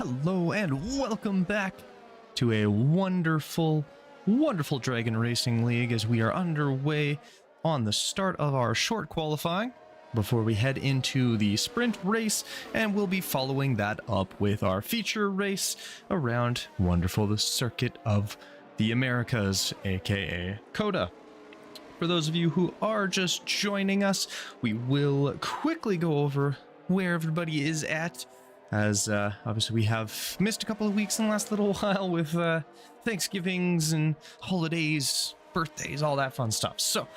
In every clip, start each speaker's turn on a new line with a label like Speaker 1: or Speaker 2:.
Speaker 1: Hello and welcome back to a wonderful Dragon Racing League as we are underway on the start of our short qualifying before we head into the sprint race, and we'll be following that up with our feature race around the Circuit of the Americas, aka COTA. For those of you who are just joining us, we will quickly go over where everybody is at, as obviously we have missed a couple of weeks in the last little while with Thanksgivings and holidays, birthdays, all that fun stuff. So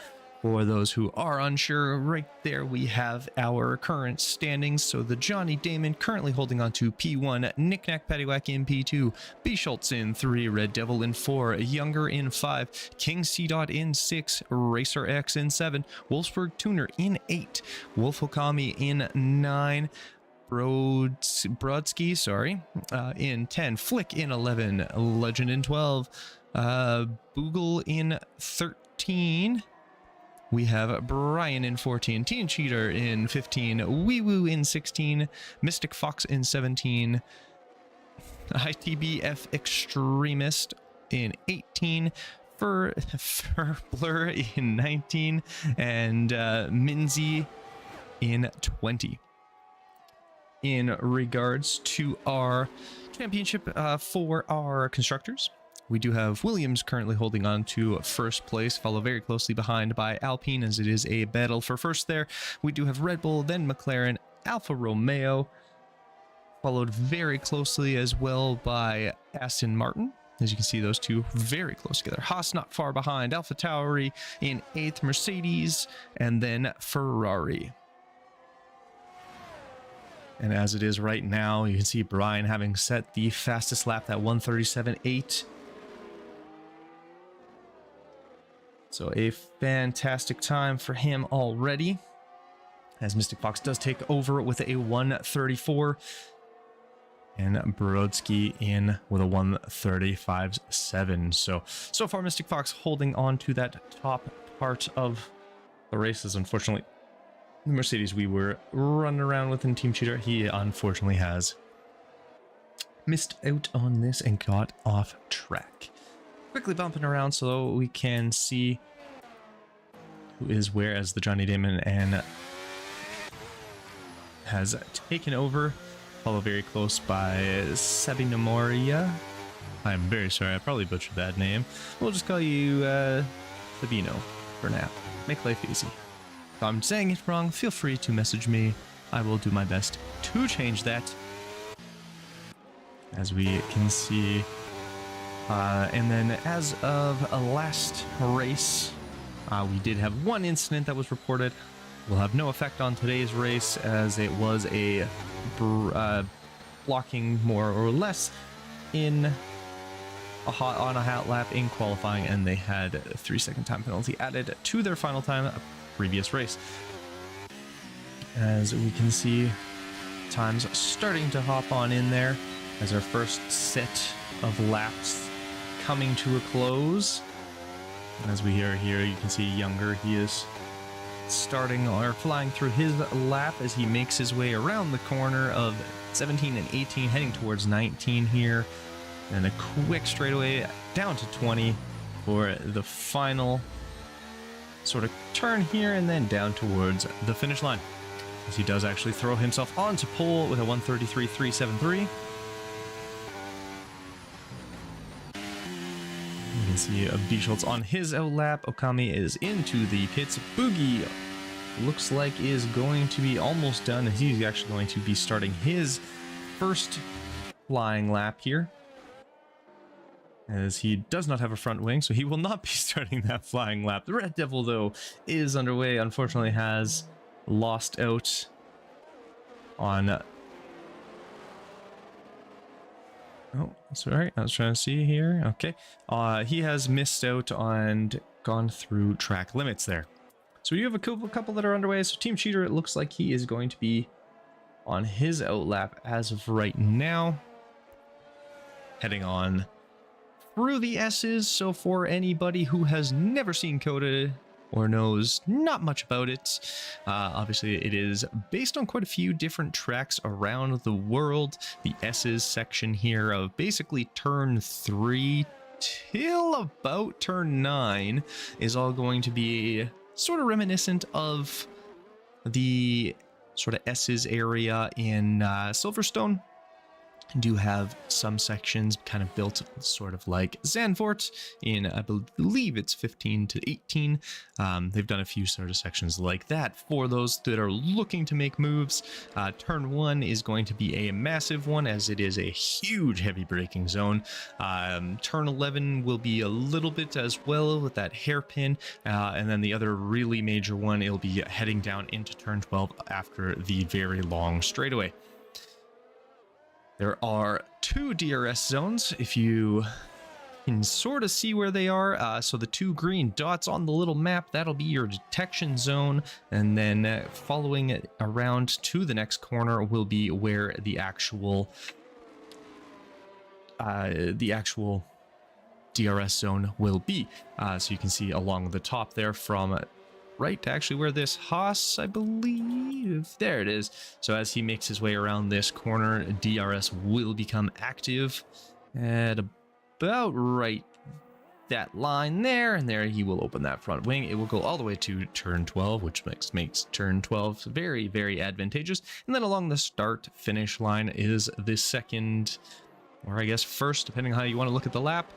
Speaker 1: for those who are unsure, right there we have our current standings. So the Johnny Damon currently holding on to P1, Knick-Knack Paddywhack in P2, B Schultz in 3, Red Devil in 4, Younger in 5, King C. Dot in 6, Racer X in 7, Wolfsburg Tuner in 8, Wolf Okami in 9, Brodsky, in 10, Flick in 11, Legend in 12, Boogle in 13, we have Brian in 14, Teen Cheater in 15, Wee Woo in 16, Mystic Fox in 17, ITBF Extremist in 18, Fur Blur in 19, and Minzy in 20. In regards to our championship for our constructors, we do have Williams currently holding on to first place, followed very closely behind by Alpine, as it is a battle for first there. We do have Red Bull, then McLaren, Alfa Romeo, followed very closely as well by Aston Martin. As you can see, those two very close together. Haas not far behind, Alpha Tauri in 8th, Mercedes, and then Ferrari. And as it is right now, you can see Brian having set the fastest lap, that 1:37.8. So a fantastic time for him already, as Mystic Fox does take over with a 1:34. And Brodsky in with a 1:35.7. So far Mystic Fox holding on to that top part of the races. Unfortunately, the Mercedes we were running around with in Team Cheater, he unfortunately has missed out on this and got off track. Quickly bumping around so we can see who is where, as the Johnny Damon and has taken over, followed very close by Sabino. I'm very sorry, I probably butchered that name. We'll just call you Sabino for now. Make life easy. If I'm saying it wrong, feel free to message me. I will do my best to change that. As we can see, and then as of a last race, we did have one incident that was reported. Will have no effect on today's race, as it was a blocking more or less in on a hot lap in qualifying, and they had a 3-second time penalty added to their final time previous race. As we can see, times starting to hop on in there as our first set of laps coming to a close. As we hear here, you can see Younger, he is starting or flying through his lap as he makes his way around the corner of 17 and 18, heading towards 19 here, and a quick straightaway down to 20 for the final sort of turn here, and then down towards the finish line, as he does actually throw himself onto pole with a 1:33.373. You can see B Schultz on his outlap. Okami is into the pits. Boogie looks like is going to be almost done, as he's actually going to be starting his first flying lap here, as he does not have a front wing, so he will not be starting that flying lap. The Red Devil, though, is underway. Unfortunately, has lost out on... Oh, sorry. I was trying to see here. Okay. He has missed out and gone through track limits there. So you have a couple that are underway. So Team Cheater, it looks like he is going to be on his outlap as of right now, heading on through the S's. So for anybody who has never seen COTA or knows not much about it. Obviously, it is based on quite a few different tracks around the world. The S's section here of basically turn 3 till about turn 9 is all going to be sort of reminiscent of the sort of S's area in Silverstone. Do have some sections kind of built sort of like Zandvoort in, I believe it's 15 to 18. They've done a few sort of sections like that for those that are looking to make moves. Turn 1 is going to be a massive one, as it is a huge heavy braking zone. Turn 11 will be a little bit as well with that hairpin, and then the other really major one, it'll be heading down into turn 12 after the very long straightaway. There are 2 DRS zones, if you can sort of see where they are. So the 2 green dots on the little map, that'll be your detection zone. And then following it around to the next corner will be where the actual DRS zone will be. So you can see along the top there from right to actually where this Haas, I believe, there it is. So as he makes his way around this corner, DRS will become active at about right that line there, and there he will open that front wing. It will go all the way to turn 12, which makes turn 12 very, very advantageous. And then along the start finish line is the second, or I guess first, depending on how you want to look at the lap,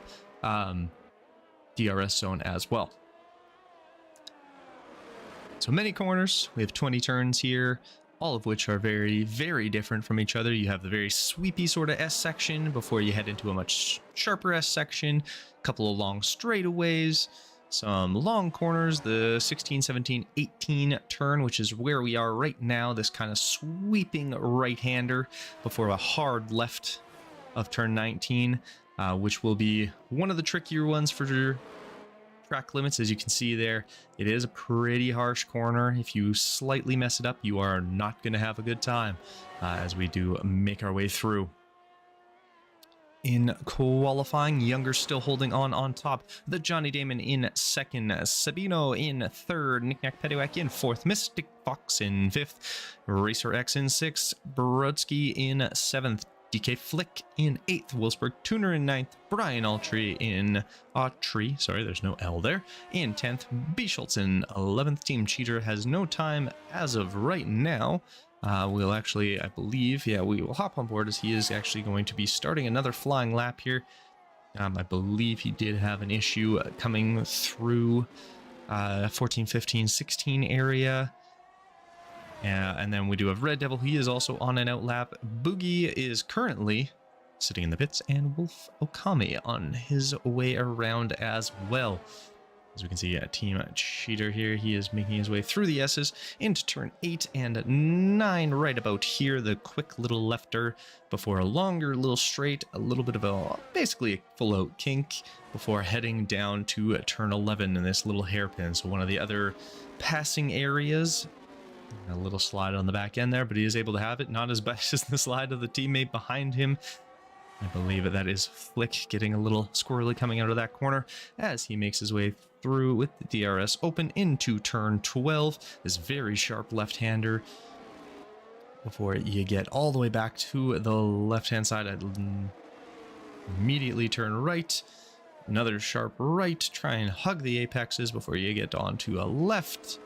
Speaker 1: DRS zone as well. So many corners, we have 20 turns here, all of which are very, very different from each other. You have the very sweepy sort of S section before you head into a much sharper S section, a couple of long straightaways, some long corners, the 16, 17, 18 turn, which is where we are right now, this kind of sweeping right-hander before a hard left of turn 19, which will be one of the trickier ones for track limits. As you can see there, it is a pretty harsh corner. If you slightly mess it up, you are not going to have a good time as we do make our way through. In qualifying, Younger still holding on top. The Johnny Damon in second, Sabino in third, Knick-Knack Paddywhack in fourth, Mystic Fox in fifth, Racer X in sixth, Brodsky in seventh, DK Flick in 8th, Wolfsburg Tuner in 9th, Brian Altry in sorry, there's no L there, in 10th, B Schultz in 11th. Team Cheater has no time as of right now. We'll actually, I believe, yeah, we will hop on board as he is actually going to be starting another flying lap here. I believe he did have an issue coming through 14, 15, 16 area. And then we do have Red Devil. He is also on an out lap. Boogie is currently sitting in the pits, and Wolf Okami on his way around as well. As we can see, Team Cheater here, he is making his way through the S's into turn 8 and 9 right about here. The quick little lefter before a longer little straight, a little bit of a basically a full out kink before heading down to turn 11 in this little hairpin. So one of the other passing areas. A little slide on the back end there, but he is able to have it. Not as bad as the slide of the teammate behind him. I believe that is Flick getting a little squirrely coming out of that corner as he makes his way through with the DRS open into turn 12. This very sharp left-hander before you get all the way back to the left-hand side. I'd immediately turn right. Another sharp right. Try and hug the apexes before you get onto a left.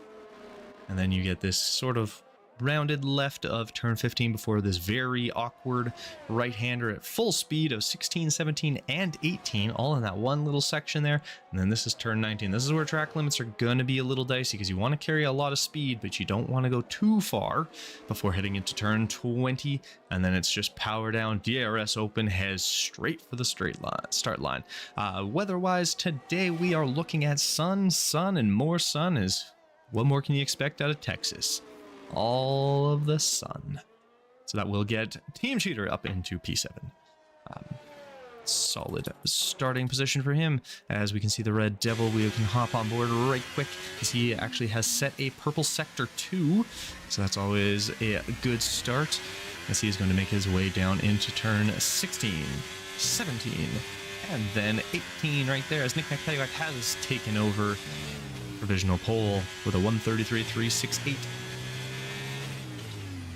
Speaker 1: And then you get this sort of rounded left of turn 15 before this very awkward right-hander at full speed of 16, 17, and 18, all in that one little section there. And then this is turn 19. This is where track limits are going to be a little dicey because you want to carry a lot of speed, but you don't want to go too far before heading into turn 20. And then it's just power down, DRS open, heads straight for the straight line, start line. Weather-wise, today we are looking at sun, and more sun is... What more can you expect out of Texas? All of the sun. So that will get Team Cheater up into P7. Solid starting position for him. As we can see the Red Devil, we can hop on board right quick because he actually has set a purple sector 2. So that's always a good start as he is going to make his way down into turn 16, 17, and then 18 right there as Knick-Knack Paddywhack has taken over Provisional pole with a 133.368.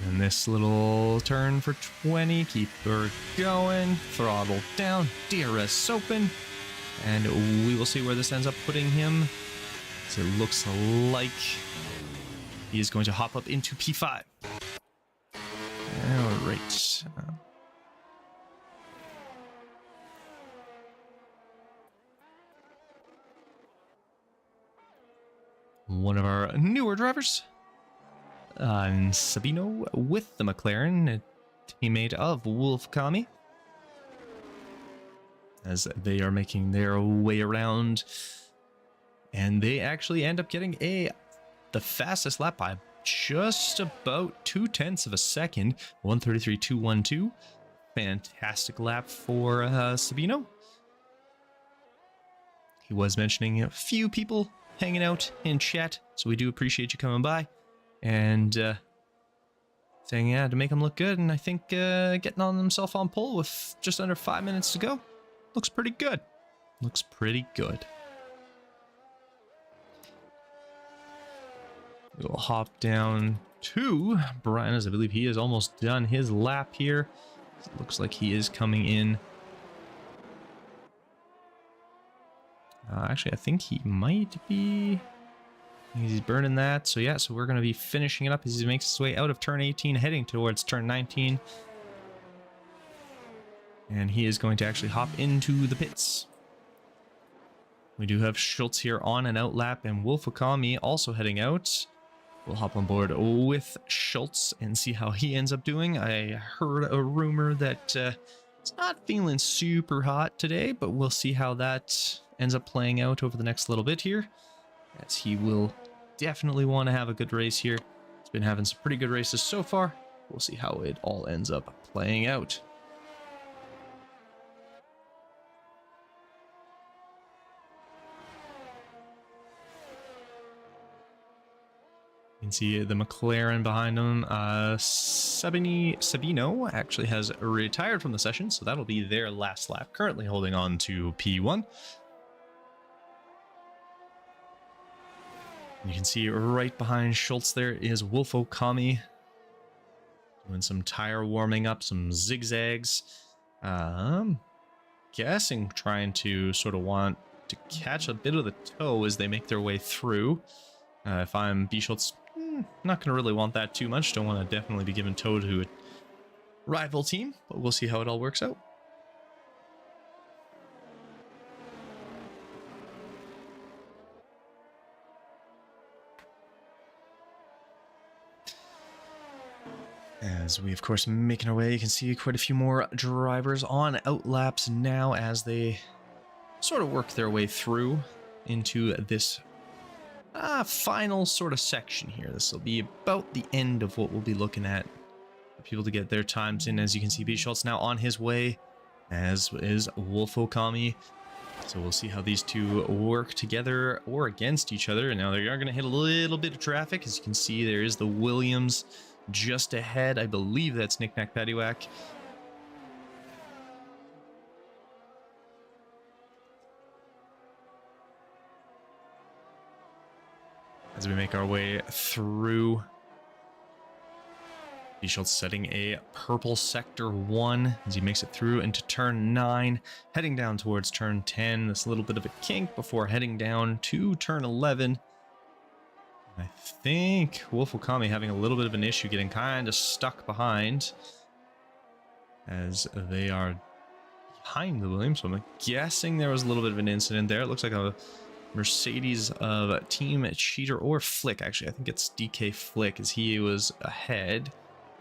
Speaker 1: And this little turn for 20, keep her going, throttle down, DRS open, and we will see where this ends up putting him. So it looks like he is going to hop up into P5. All right. One of our newer drivers, Sabino with the McLaren, a teammate of Wolf Qaliy, as they are making their way around, and they actually end up getting the fastest lap by just about 0.2 of a second, 133.212. Fantastic lap for Sabino. He was mentioning a few people hanging out in chat, so we do appreciate you coming by and saying yeah to make him look good. And I think getting on himself on pole with just under 5 minutes to go looks pretty good. Looks pretty good. We'll hop down to Brian, as I believe he has almost done his lap here. It looks like he is coming in. Actually, I think he might be. He's burning that. So yeah, so we're going to be finishing it up as he makes his way out of turn 18, heading towards turn 19. And he is going to actually hop into the pits. We do have Schultz here on an out lap, and Wolf Qaliy also heading out. We'll hop on board with Schultz and see how he ends up doing. I heard a rumor that it's not feeling super hot today, but we'll see how that ends up playing out over the next little bit here, as he will definitely want to have a good race here. He's been having some pretty good races so far. We'll see how it all ends up playing out. You can see the McLaren behind him. Sabino actually has retired from the session, so that'll be their last lap, currently holding on to P1. You can see right behind Schultz there is Wolf Qaliy doing some tire warming up, some zigzags. Guessing trying to sort of want to catch a bit of the toe as they make their way through. If I'm B Schultz, not going to really want that too much. Don't want to definitely be giving toe to a rival team, but we'll see how it all works out. As we, of course, making our way, you can see quite a few more drivers on outlaps now as they sort of work their way through into this final sort of section here. This will be about the end of what we'll be looking at for people to get their times in. As you can see, B Schultz now on his way, as is Wolf Qaliy. So we'll see how these two work together or against each other. And now they are going to hit a little bit of traffic. As you can see, there is the Williams just ahead. I believe that's Knick Knack Paddywhack. As we make our way through, B Schultz setting a purple sector 1 as he makes it through into turn 9, heading down towards turn 10. This little bit of a kink before heading down to turn 11. I think Wolf Qaliy having a little bit of an issue getting kind of stuck behind, as they are behind the Williams. So I'm guessing there was a little bit of an incident there. It looks like a Mercedes of Team Cheater or Flick. Actually, I think it's DK Flick, as he was ahead,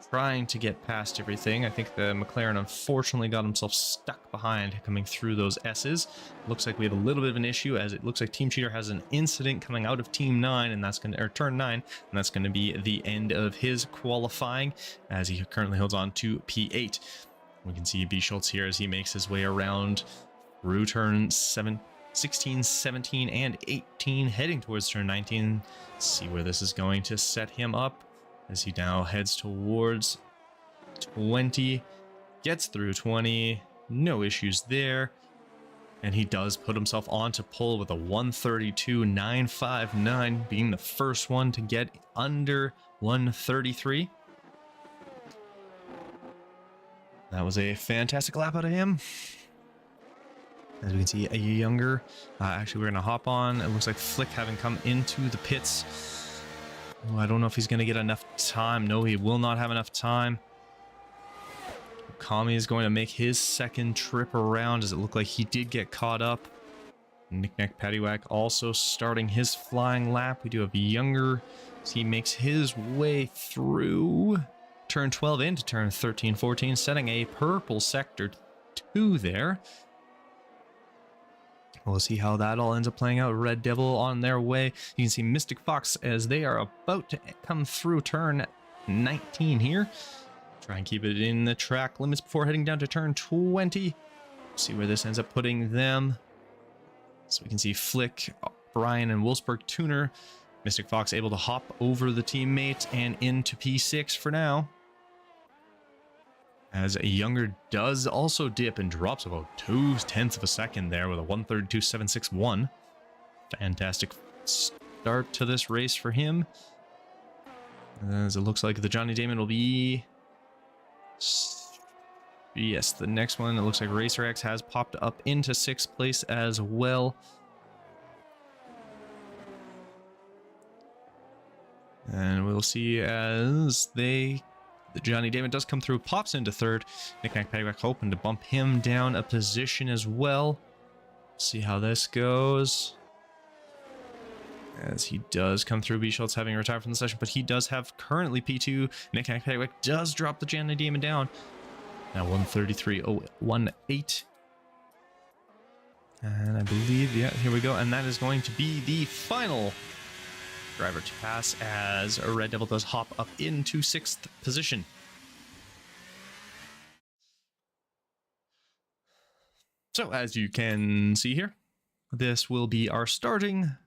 Speaker 1: trying to get past everything. I think the McLaren unfortunately got himself stuck behind coming through those S's. Looks like we have a little bit of an issue, as it looks like Team Cheater has an incident coming out of Team 9, and that's going to, or turn 9, and that's going to be the end of his qualifying, as he currently holds on to P8. We can see B Schultz here as he makes his way around through turn 16, 17, and 18, heading towards turn 19. See where this is going to set him up, as he now heads towards 20, gets through 20, no issues there. And he does put himself on to pole with a 132.959, being the first one to get under 133. That was a fantastic lap out of him. As we can see, a younger, actually we're going to hop on. It looks like Flick having come into the pits. Oh, I don't know if he's going to get enough time. No, he will not have enough time. Qaliy is going to make his second trip around. Does it look like he did get caught up? Knick-knack paddywhack also starting his flying lap. We do have younger as he makes his way through turn 12 into turn 13, 14, setting a purple sector 2 there. We'll see how that all ends up playing out. Red Devil on their way. You can see Mystic Fox as they are about to come through turn 19 here. Try and keep it in the track limits before heading down to turn 20. See where this ends up putting them. So we can see Flick, Brian, and Wolfsburg Tuner. Mystic Fox able to hop over the teammate and into P6 for now. As a younger does also dip and drops about 0.2 of a second there with a 132.761. Fantastic start to this race for him. As it looks like the Johnny Damon will be... Yes, the next one, it looks like Racer X has popped up into 6th place as well. And we'll see as the Johnny Damon does come through, pops into 3rd. Knick-knack paddywhack hoping to bump him down a position as well. See how this goes. As he does come through, B-Schultz having retired from the session, but he does have currently P2. Knick-knack paddywhack does drop the Johnny Damon down. Now 133.018. And I believe, yeah, here we go. And that is going to be the final driver to pass as Red Devil does hop up into 6th position. So as you can see here, this will be our starting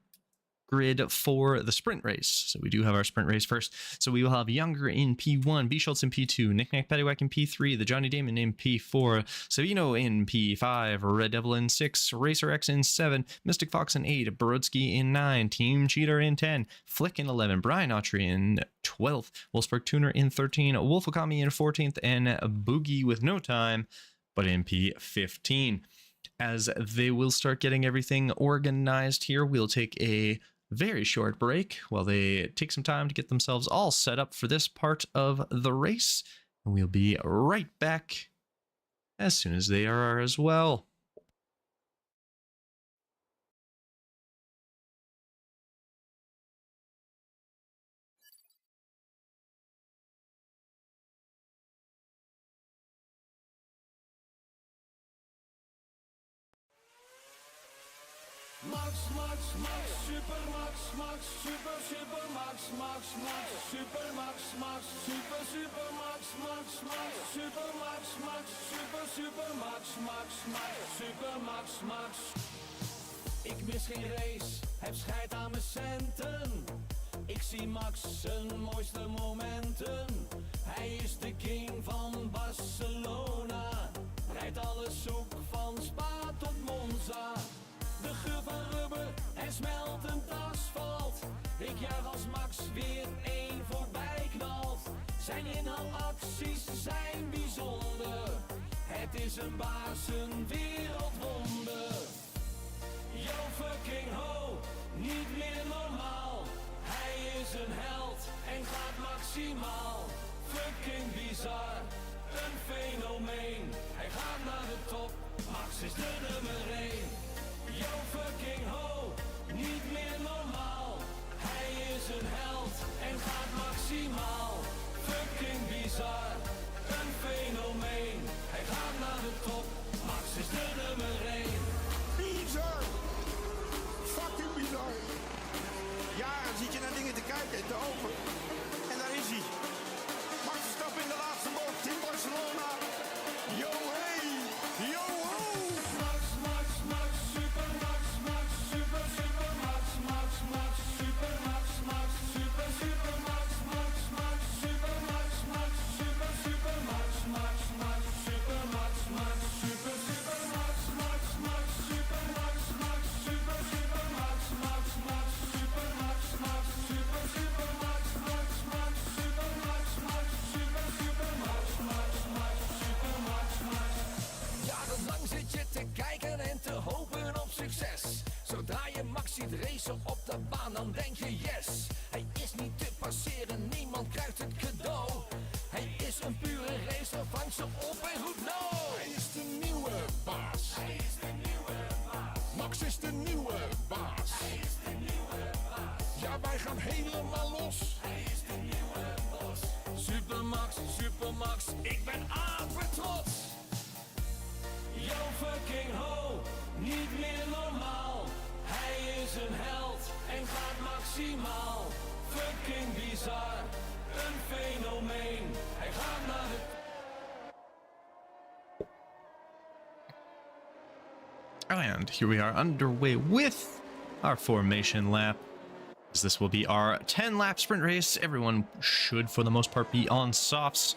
Speaker 1: grid for the sprint race. So we do have our sprint race first. So we will have Younger in P1, B Schultz in P2, Knick-knack paddywhack in P3, the Johnny Damon in P4, Savino in P5, Red Devil in 6, Racer X in 7, Mystic Fox in 8, Brodsky in 9, Team Cheater in 10, Flick in 11, Brian Autry in 12th, Wolfsburg Tuner in 13, Wolfakami in 14th, and Boogie with no time, but in P15. As they will start getting everything organized here, we'll take a very short break while they take some time to get themselves all set up for this part of the race. And we'll be right back as soon as they are as well.
Speaker 2: Max, Max, Max, Super Max, Max, Super, Super Max, Max, Max, Super Max, Max, Super, Super Max, Max, Max, Super Max, Max, Super, Super Max, Max, Max, Super Max, Max. Ik mis geen race, heb scheid aan mijn centen. Ik zie Max zijn mooiste momenten. Hij is de king van Barcelona. Rijdt alles zoek van Spa tot Monza. De geur van rubber en smeltend asfalt. Ik juich als Max weer één voorbij knalt. Zijn inhaalacties zijn bijzonder. Het is een baas, een wereldwonder. Yo fucking ho, niet meer normaal. Hij is een held en gaat maximaal. Fucking bizar, een fenomeen. Hij gaat naar de top, Max is de nummer 1. Yo fucking ho, niet meer normaal. Hij is een held en gaat maximaal. Fucking bizar, een fenomeen. Hij gaat naar de top, Max is de nummer 1.
Speaker 3: Bizar, fucking bizar. Ja, dan zit je naar dingen te kijken, te open. En daar is hij. Max Verstappen in de laatste bocht in Barcelona. Yo hey, yo ho.
Speaker 2: Max, Max, Max, Super Max, Max, Super, Super Max, Max, Max, Super Max, Max, Super, Super Max, Max, Max, Super Max, Max, Super, Super Max, Max, Max, Super Max, Max, Super, Super Max, Max, Max, Super. Max ziet racen op de baan, dan denk je yes. Hij is niet te passeren, niemand krijgt het cadeau. Hij is een pure racer, vangt ze op en roept no. Hij is de nieuwe baas. Hij is de nieuwe baas. Max is de nieuwe baas. Hij is de nieuwe baas. Ja, wij gaan helemaal los. Hij is de nieuwe boss. Super Max, ik ben apetrots. Yo fucking ho, niet meer normaal. Hij is een held en gaat maximaal. Fucking bizar, een fenomeen. Hij gaat naar de...
Speaker 1: And here we are underway with our formation lap. As this will be our 10-lap sprint race. Everyone should, for the most part, be on softs.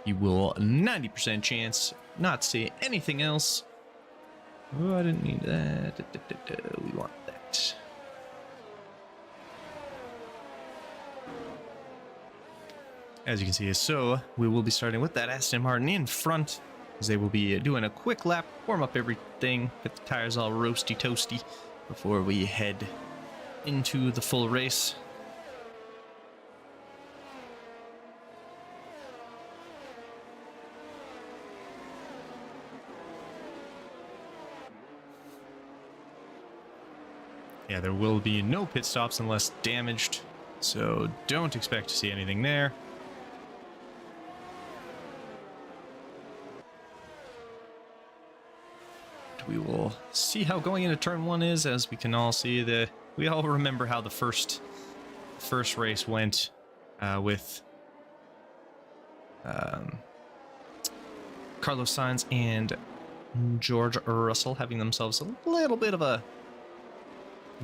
Speaker 1: You will 90% chance not say anything else. Oh, I didn't need that. We want that. As you can see, so we will be starting with that Aston Martin in front, as they will be doing a quick lap, warm up everything, get the tires all roasty toasty before we head into the full race. Yeah, there will be no pit stops unless damaged, so don't expect to see anything there. We will see how going into turn 1 is, as we can all see that we all remember how the first race went with Carlos Sainz and George Russell having themselves a little bit of a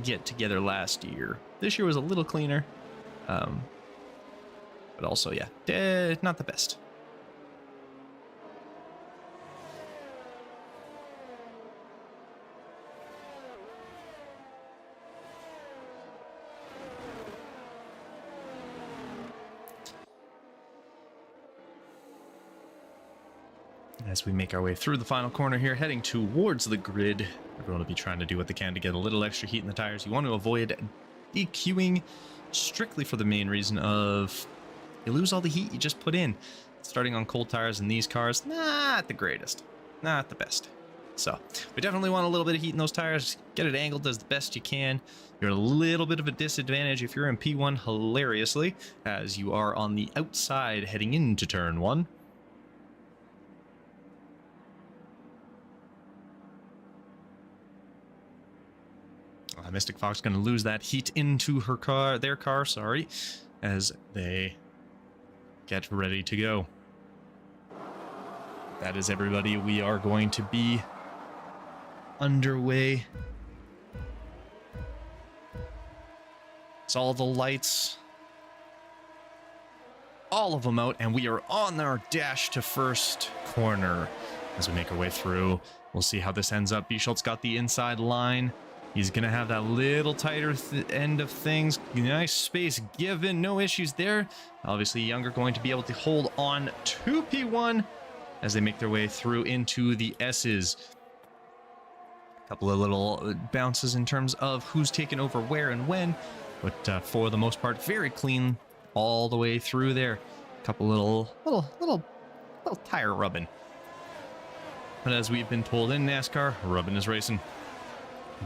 Speaker 1: get together last year. This year was a little cleaner, but also, yeah, not the best. As we make our way through the final corner here, heading towards the grid, everyone will be trying to do what they can to get a little extra heat in the tires. You want to avoid DQing strictly for the main reason of you lose all the heat you just put in. Starting on cold tires in these cars, not the greatest, not the best. So we definitely want a little bit of heat in those tires. Get it angled as the best you can. You're a little bit of a disadvantage if you're in P1 hilariously, as you are on the outside heading into turn 1. Mystic Fox going to lose that heat into their car, sorry, as they get ready to go. That is everybody. We are going to be underway. It's all the lights, all of them out, and we are on our dash to first corner. As we make our way through, we'll see how this ends up. Bischolt's got the inside line. He's going to have that little tighter end of things. Nice space given. No issues there. Obviously, Younger going to be able to hold on to P1 as they make their way through into the S's. A couple of little bounces in terms of who's taken over where and when. But for the most part, very clean all the way through there. A couple little tire rubbing. But as we've been told in NASCAR, rubbing is racing.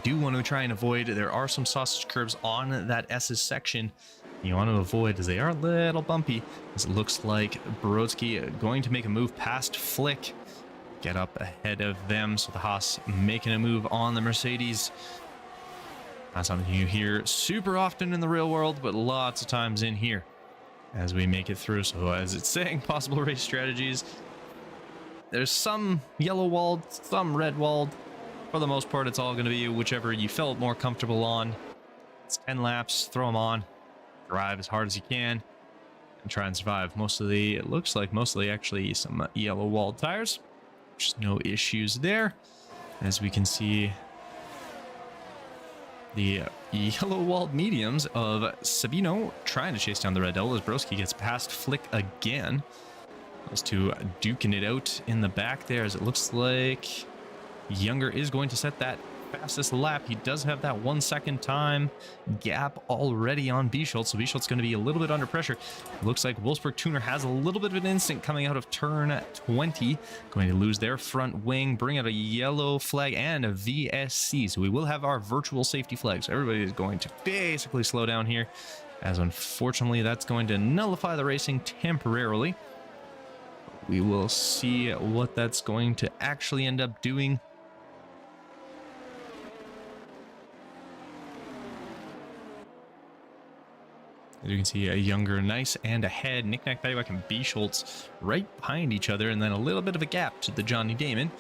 Speaker 1: Do want to try and avoid, there are some sausage curves on that S's section you want to avoid, as they are a little bumpy, as it looks like Brodsky going to make a move past Flick, get up ahead of them. So the Haas making a move on the Mercedes. Not something you hear super often in the real world, but lots of times in here as we make it through. So as it's saying, possible race strategies, there's some yellow walled, some red walled. For the most part, it's all going to be whichever you felt more comfortable on. It's 10 laps, throw them on, drive as hard as you can, and try and survive. It looks like mostly actually some yellow walled tires. Just no issues there. As we can see, the yellow walled mediums of Sabino trying to chase down the Red Devil as Broski gets past Flick again. Those two duking it out in the back there, as it looks like Younger is going to set that fastest lap. He does have that 1 second time gap already on Bischoltz, so Bischoltz going to be a little bit under pressure. Looks like Wolfsburg Tuner has a little bit of an instinct coming out of turn 20, going to lose their front wing, bring out a yellow flag and a VSC, so we will have our virtual safety flag, so everybody is going to basically slow down here, as unfortunately that's going to nullify the racing temporarily. We will see what that's going to actually end up doing. As you can see, a younger Nice and ahead, Knick-Knack, Paddywhack, and Bischoltz right behind each other, and then a little bit of a gap to the Johnny Damon.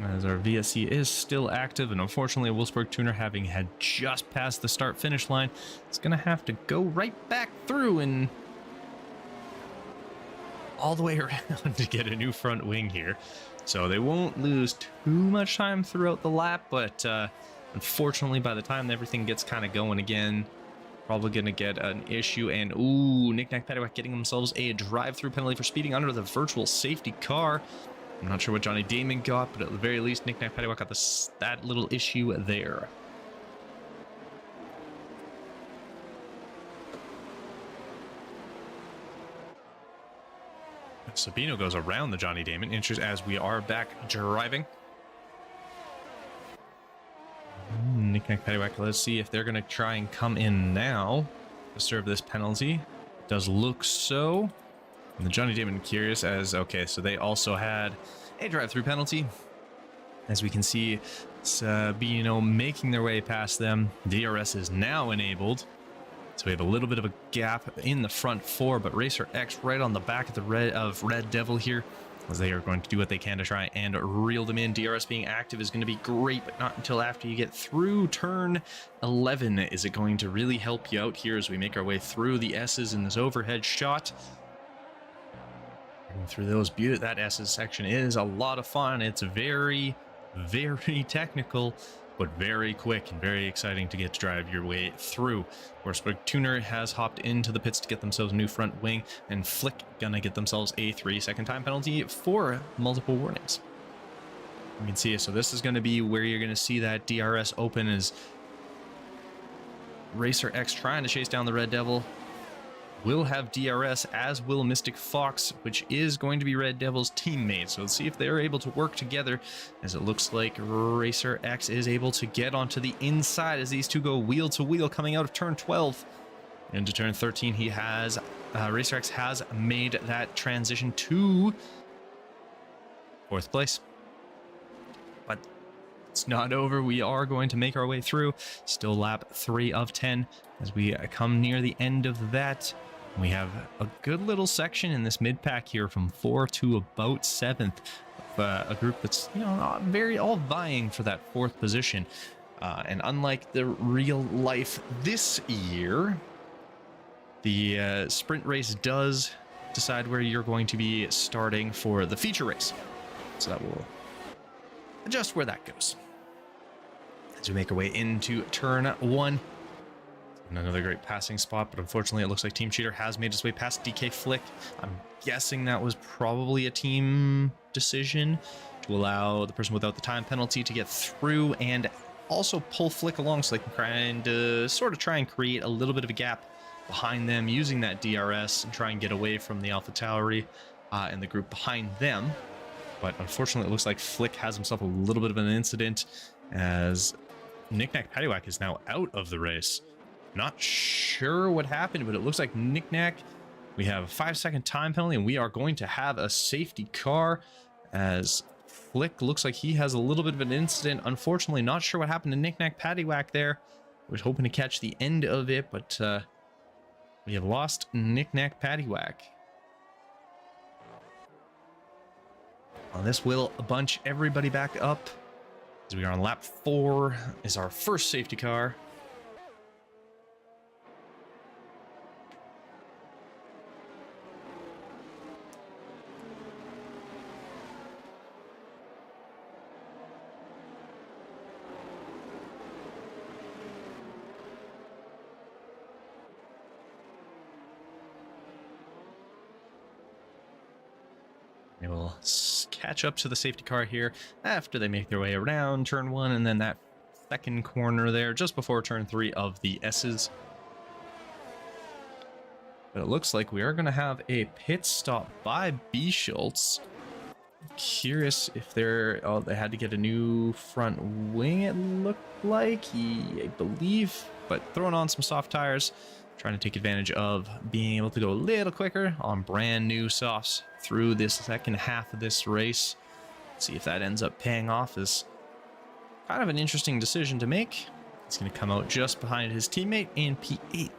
Speaker 1: As our VSC is still active, and unfortunately Wolfsburg Tuner, having had just passed the start finish line, is going to have to go right back through and all the way around to get a new front wing here. So they won't lose too much time throughout the lap, but unfortunately by the time everything gets kind of going again, probably going to get an issue. And ooh, Knick-Knack, Paddywhack getting themselves a drive-through penalty for speeding under the virtual safety car. I'm not sure what Johnny Damon got, but at the very least, Knick-Knack, Paddywhack got that little issue there. Sabino goes around the Johnny Damon, interesting, as we are back driving. Knick-Knack, Paddywhack, let's see if they're going to try and come in now to serve this penalty. Does look so. And the Johnny Damon curious as, okay, so they also had a drive-through penalty. As we can see, Sabino making their way past them. DRS is now enabled. So we have a little bit of a gap in the front four, but Racer X right on the back of the Red Devil here, as they are going to do what they can to try and reel them in. DRS being active is going to be great, but not until after you get through turn 11 is it going to really help you out here as we make our way through the S's in this overhead shot. Through those that S's section is a lot of fun. It's very, very technical, but very quick and very exciting to get to drive your way through. Wolfsburg Tuner has hopped into the pits to get themselves a new front wing, and Flick gonna get themselves a 3-second time penalty for multiple warnings. You can see, so this is going to be where you're going to see that DRS open, as Racer X trying to chase down the Red Devil. Will have DRS, as will Mystic Fox, which is going to be Red Devil's teammate. So let's see if they're able to work together, as it looks like Racer X is able to get onto the inside as these two go wheel to wheel coming out of turn 12. Into turn 13, he has, Racer X has made that transition to 4th place. But it's not over. We are going to make our way through. Still lap 3 of 10 as we come near the end of that. We have a good little section in this mid pack here from 4 to about 7th. A group that's, you know, not very all vying for that 4th position. And unlike the real life this year, the sprint race does decide where you're going to be starting for the feature race. So that will adjust where that goes. As we make our way into turn 1. And another great passing spot, but unfortunately it looks like Team Cheater has made its way past DK Flick. I'm guessing that was probably a team decision to allow the person without the time penalty to get through and also pull Flick along, so they can try and create a little bit of a gap behind them using that DRS and try and get away from the Alpha Tauri and the group behind them. But unfortunately it looks like Flick has himself a little bit of an incident, as Knick-Knack Paddywhack is now out of the race. Not sure what happened, but it looks like Knick-Knack, we have a 5-second time penalty, and we are going to have a safety car, as Flick looks like he has a little bit of an incident. Unfortunately, not sure what happened to Knick-Knack Paddywhack there. Was hoping to catch the end of it, but we have lost Knick-Knack Paddywhack. Well, this will bunch everybody back up, as we are on lap 4 is our first safety car. They will catch up to the safety car here after they make their way around turn 1 and then that second corner there just before turn 3 of the S's. But it looks like we are going to have a pit stop by B. Schultz. Curious if they're... Oh, they had to get a new front wing, it looked like. I believe. But throwing on some soft tires. Trying to take advantage of being able to go a little quicker on brand new softs through this second half of this race. See if that ends up paying off. Is kind of an interesting decision to make. He's going to come out just behind his teammate in P8.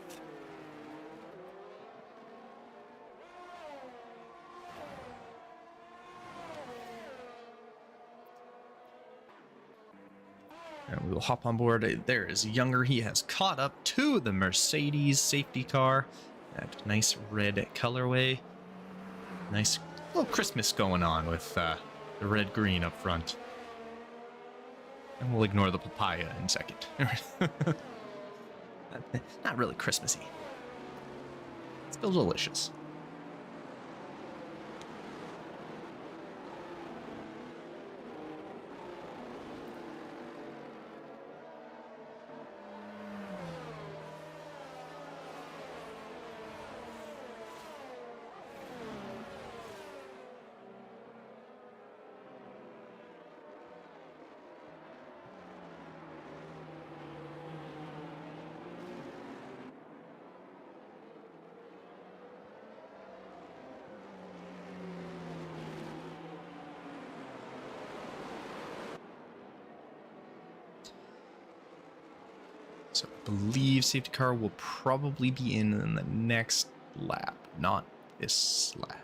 Speaker 1: And we will hop on board. There is Younger. He has caught up to the Mercedes safety car. That nice red colorway. Nice little Christmas going on with the red-green up front. And we'll ignore the papaya in a second. Not really Christmassy. Still delicious. So I believe safety car will probably be in the next lap, not this lap.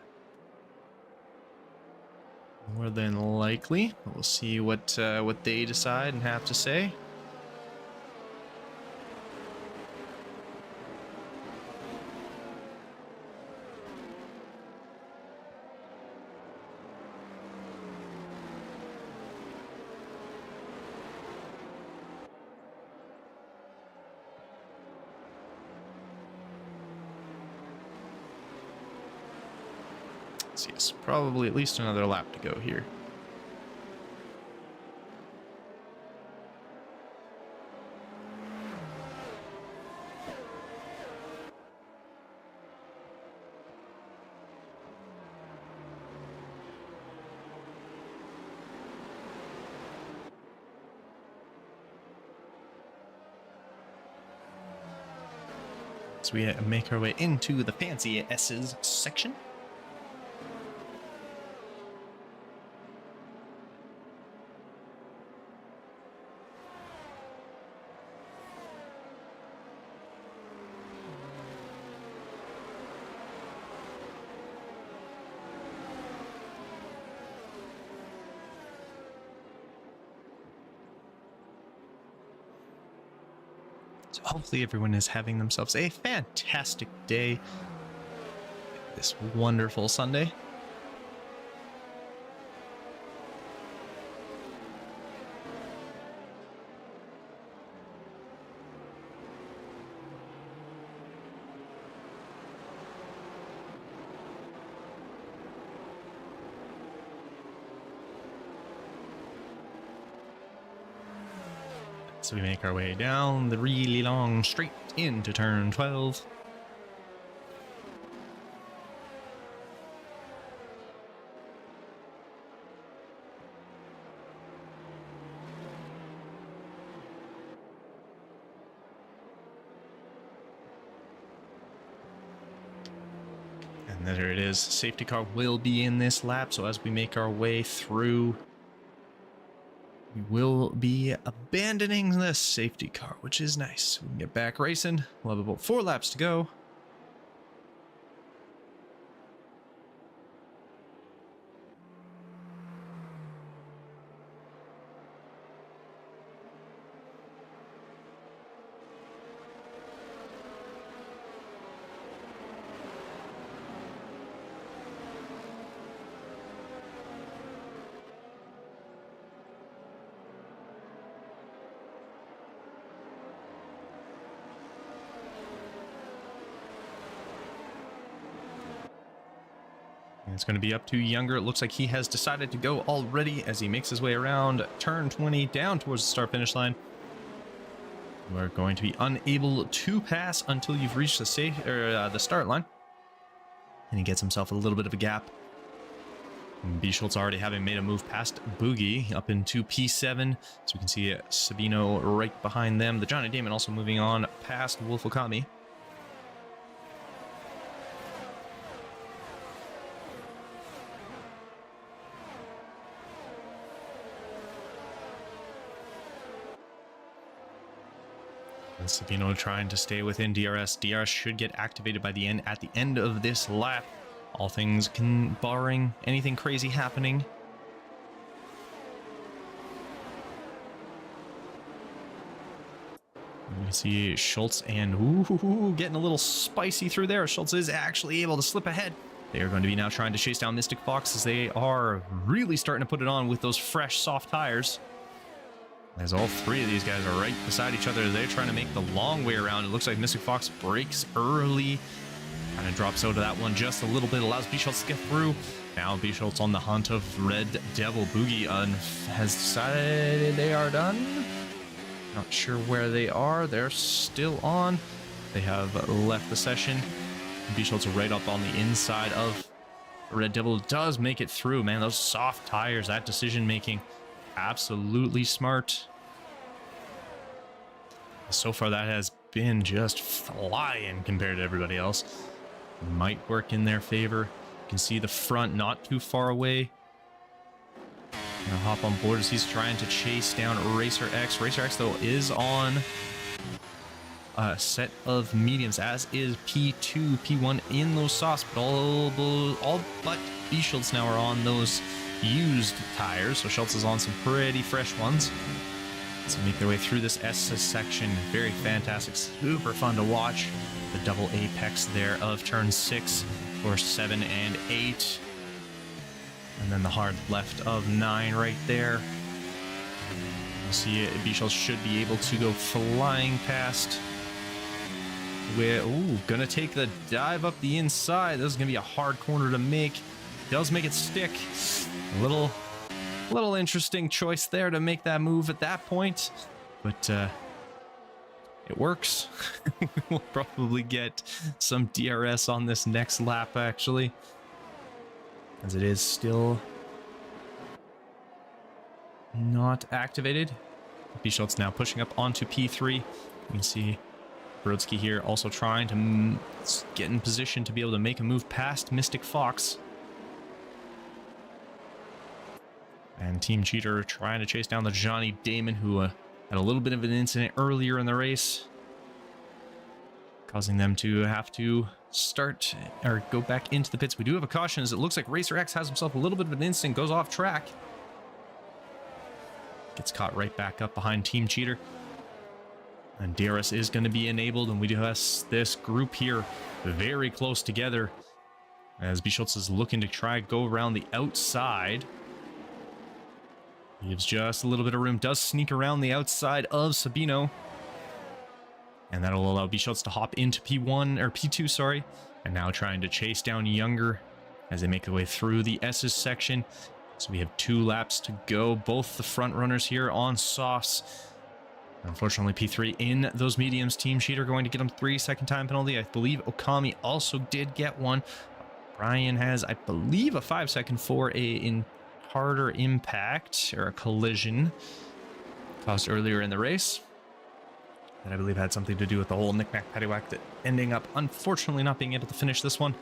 Speaker 1: More than likely. We'll see what they decide and have to say. So yes, probably at least another lap to go here. So we make our way into the fancy S's section. So hopefully everyone is having themselves a fantastic day this wonderful Sunday. So we make our way down the really long straight into turn 12. And there it is. Safety car will be in this lap. So as we make our way through, we will be abandoning the safety car, which is nice. We can get back racing. We'll have about 4 laps to go. And it's going to be up to Younger. It looks like he has decided to go already as he makes his way around turn 20 down towards the start-finish line. You are going to be unable to pass until you've reached the start line. And he gets himself a little bit of a gap. B. Schultz already having made a move past Boogie up into P7. So we can see Sabino right behind them. The Johnny Damon also moving on past Wolf Okami. And Sabino trying to stay within DRS. DRS should get activated by the end at the end of this lap. All things barring anything crazy happening. You can see Schultz and getting a little spicy through there. Schultz is actually able to slip ahead. They are going to be now trying to chase down Mystic Fox as they are really starting to put it on with those fresh, soft tires. As all three of these guys are right beside each other, they're trying to make the long way around. It looks like Mystic Fox breaks early. Kind of drops out of that one just a little bit, allows B. Schultz to get through. Now B. Schultz on the hunt of Red Devil. Boogie has decided they are done. Not sure where they are. They're still on. They have left the session. B. Schultz right up on the inside of Red Devil. Does make it through, man. Those soft tires, that decision making, absolutely smart. So far that has been just flying compared to everybody else. Might work in their favor. You can see the front not too far away. Gonna hop on board as he's trying to chase down Racer X. Racer X though is on a set of mediums, as is P2, P1 in those softs, but all but B. Schultz now are on those used tires. So Schultz is on some pretty fresh ones. So make their way through this S section. Very fantastic, super fun to watch. The double apex there of turn 6 for 7 and 8. And then the hard left of 9 right there. You see B. Schultz should be able to go flying past. Gonna take the dive up the inside. This is gonna be a hard corner to make. Does make it stick. A little interesting choice there to make that move at that point, but it works. We'll probably get some DRS on this next lap, actually, as it is still not activated. B. Schultz now pushing up onto P3. You can see Brodsky here also trying to get in position to be able to make a move past Mystic Fox. And Team Cheater trying to chase down the Johnny Damon, who had a little bit of an incident earlier in the race, causing them to have to start or go back into the pits. We do have a caution as it looks like Racer X has himself a little bit of an incident, goes off track. Gets caught right back up behind Team Cheater. And DRS is going to be enabled, and we do have this group here very close together as B. Schultz is looking to try go around the outside. Gives just a little bit of room, does sneak around the outside of Sabino. And that'll allow B. Schultz to hop into P1, or P2, sorry. And now trying to chase down Younger as they make their way through the S's section. So we have 2 laps to go. Both the front runners here on softs. Unfortunately, P3 in those mediums. Team Cheater going to get him 3-second time penalty. I believe Okami also did get one. Brian has, I believe, a 5-second for a harder impact or a collision caused earlier in the race. That I believe had something to do with the whole knick-knack paddywhack that ending up unfortunately not being able to finish this one.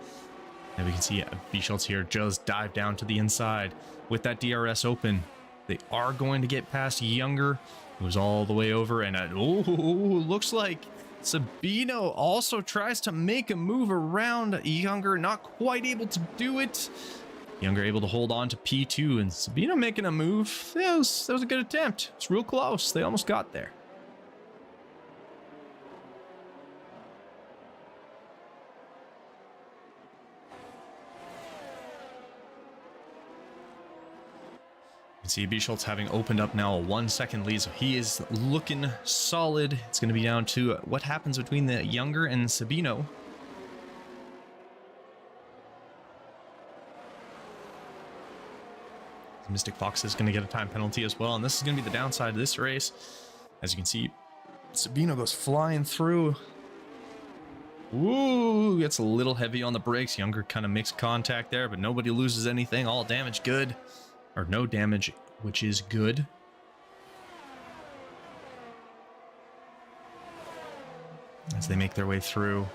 Speaker 1: And we can see B. Schultz here just dive down to the inside with that DRS open. They are going to get past Younger, who's all the way over, and looks like Sabino also tries to make a move around Younger, not quite able to do it. Younger able to hold on to P2, and Sabino making a move. That was a good attempt. It's real close. They almost got there. You can see B. Schultz having opened up now a 1-second lead, so he is looking solid. It's going to be down to what happens between the Younger and Sabino. Mystic Fox is going to get a time penalty as well, and this is going to be the downside of this race. As you can see, Sabino goes flying through. Ooh, gets a little heavy on the brakes. Younger kind of makes contact there, but nobody loses anything. All damage good, or no damage, which is good. As they make their way through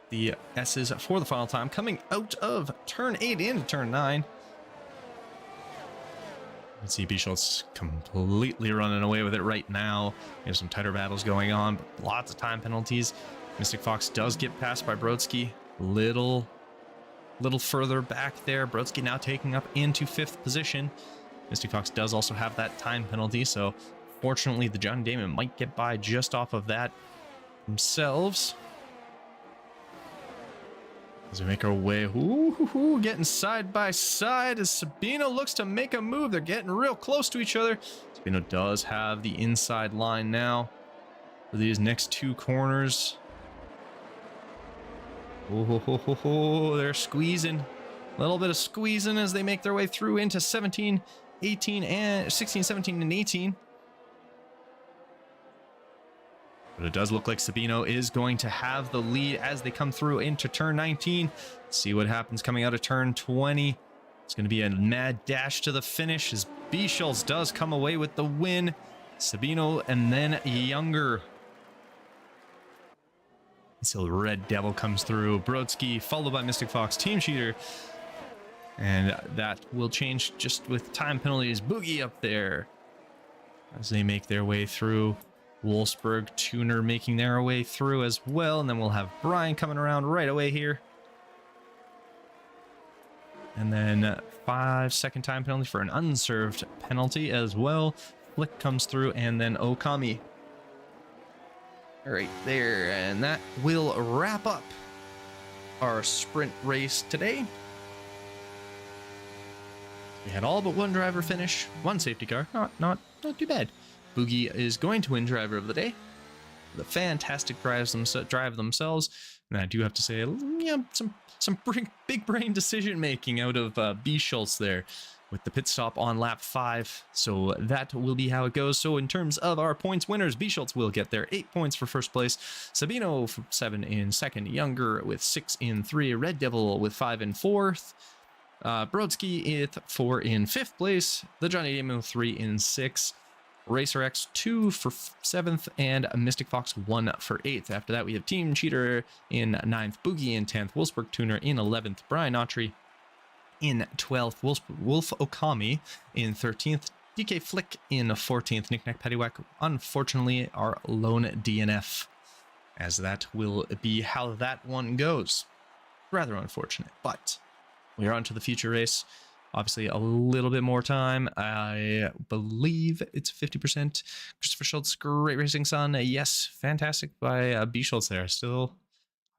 Speaker 1: the S's for the final time, coming out of turn 8 into turn 9. Let's see, Bisholt's completely running away with it right now. There's some tighter battles going on, but lots of time penalties. Mystic Fox does get passed by Brodsky. Little further back there. Brodsky now taking up into 5th position. Mystic Fox does also have that time penalty, so fortunately the Johnny Damon might get by just off of that themselves. As we make our way, getting side by side as Sabino looks to make a move. They're getting real close to each other. Sabino does have the inside line now for these next 2 corners. They're squeezing. A little bit of squeezing as they make their way through into 17, 18, and 16, 17, and 18. But it does look like Sabino is going to have the lead as they come through into turn 19. Let's see what happens coming out of turn 20. It's going to be a mad dash to the finish as Bisholtz does come away with the win. Sabino and then Younger. So Red Devil comes through. Brodsky followed by Mystic Fox, Team Cheater. And that will change just with time penalties. Boogie up there as they make their way through. Wolfsburg Tuner making their way through as well. And then we'll have Brian coming around right away here. And then 5-second time penalty for an unserved penalty as well. Flick comes through and then Okami. Right there. And that will wrap up our sprint race today. We had all but one driver finish, one safety car. Not too bad. Boogie is going to win driver of the day. The fantastic drive themselves. And I do have to say, yeah, some big brain decision making out of Bisholtz there with the pit stop on lap 5. So that will be how it goes. So in terms of our points winners, Bisholtz will get their 8 points for first place. Sabino 7 in second. Younger with 6 in 3. Red Devil with 5 in 4th. Brodsky 4 in 5th place. The Johnny Damon 3 in 6th. Racer X 2 for 7th, and Mystic Fox 1 for 8th. After that, we have Team Cheater in 9th, Boogie in 10th, Wolfsburg Tuner in 11th, Brian Autry in 12th, Wolf Okami in 13th, DK Flick in 14th, Knick Knack Paddywhack, unfortunately, our lone DNF, as that will be how that one goes. Rather unfortunate, but we are on to the future race. Obviously, a little bit more time. I believe it's 50%. Christopher Schultz, great racing, son. Yes, fantastic by Bisholtz there. Still,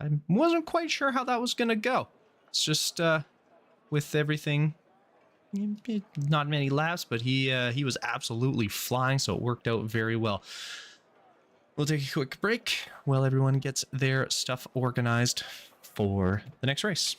Speaker 1: I wasn't quite sure how that was going to go. It's just with everything, not many laps, but he was absolutely flying, so it worked out very well. We'll take a quick break while everyone gets their stuff organized for the next race.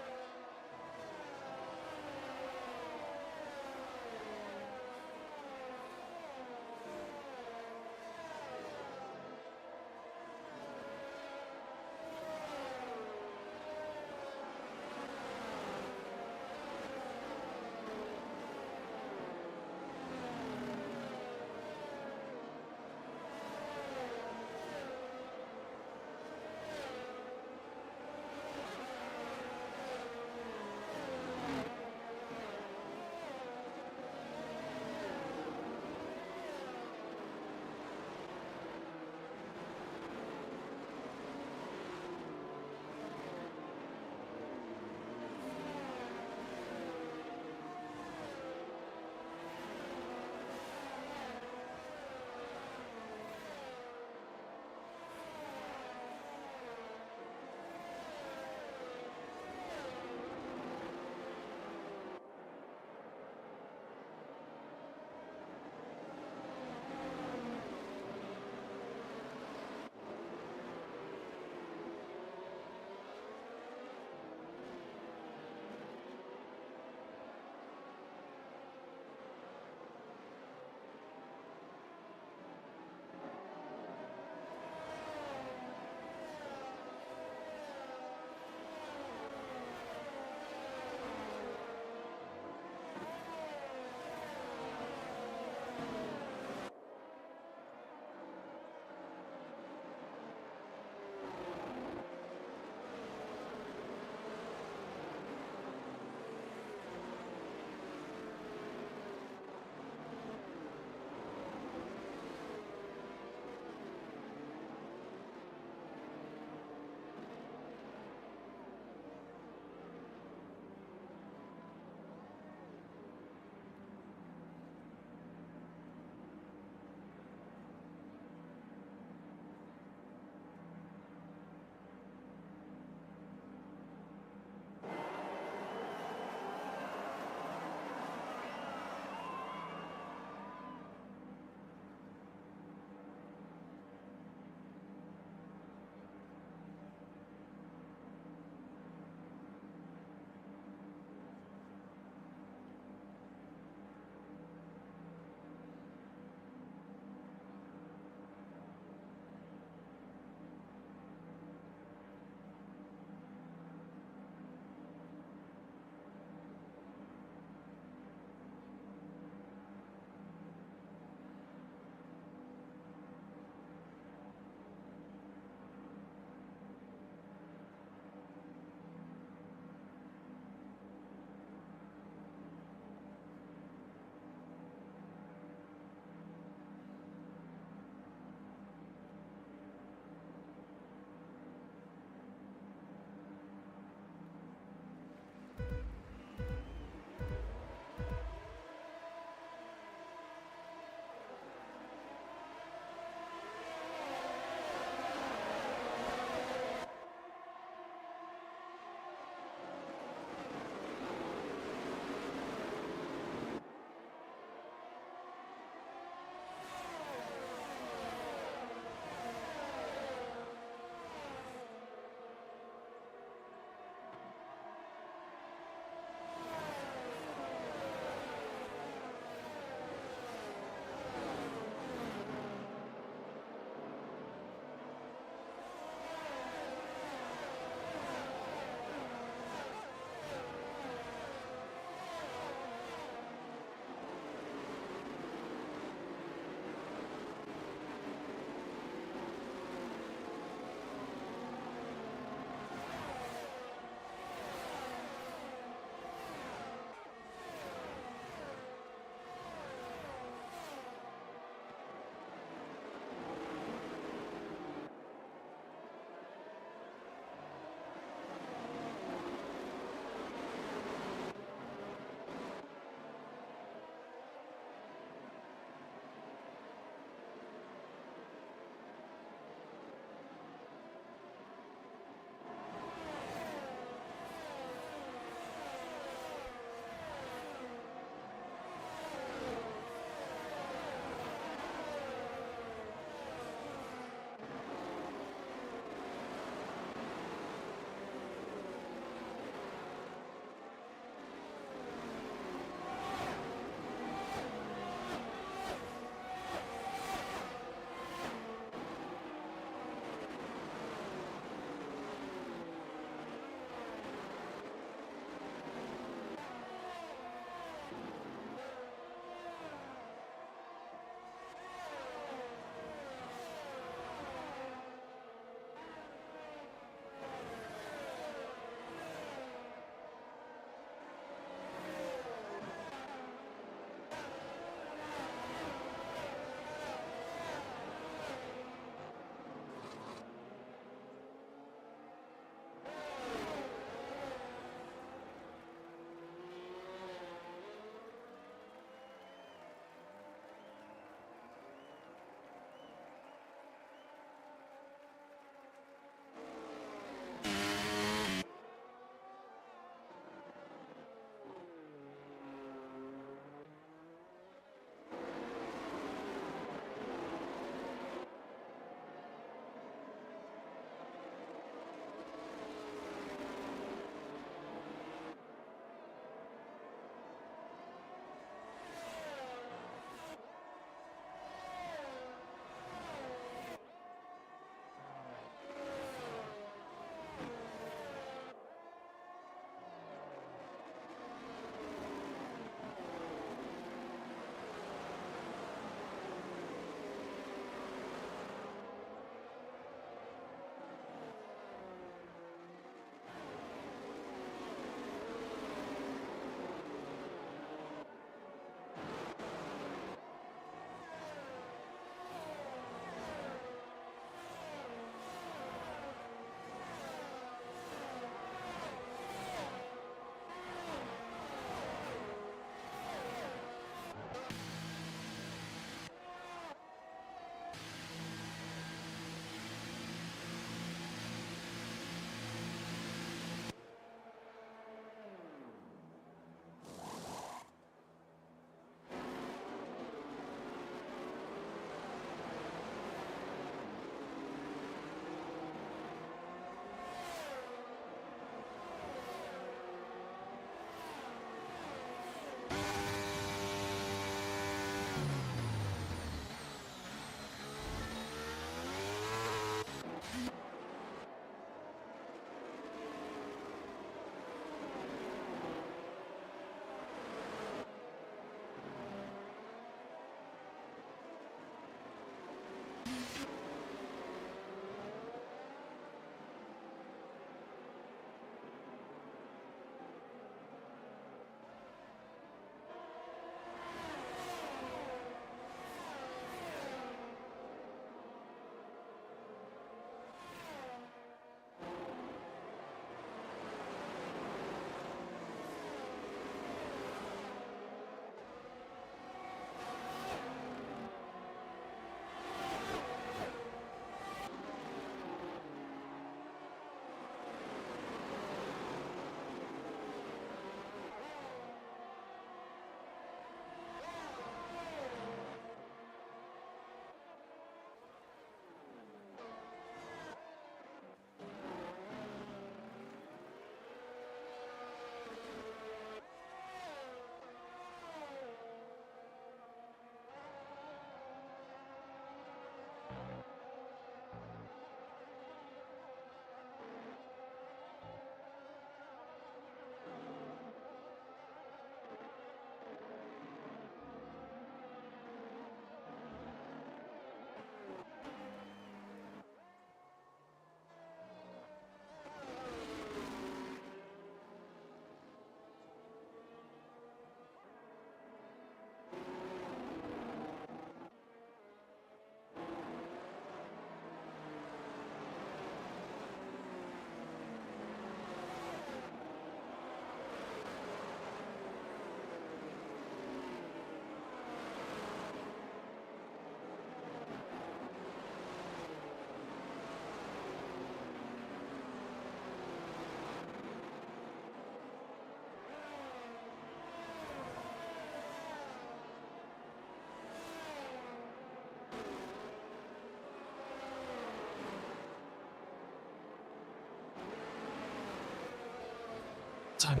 Speaker 1: son.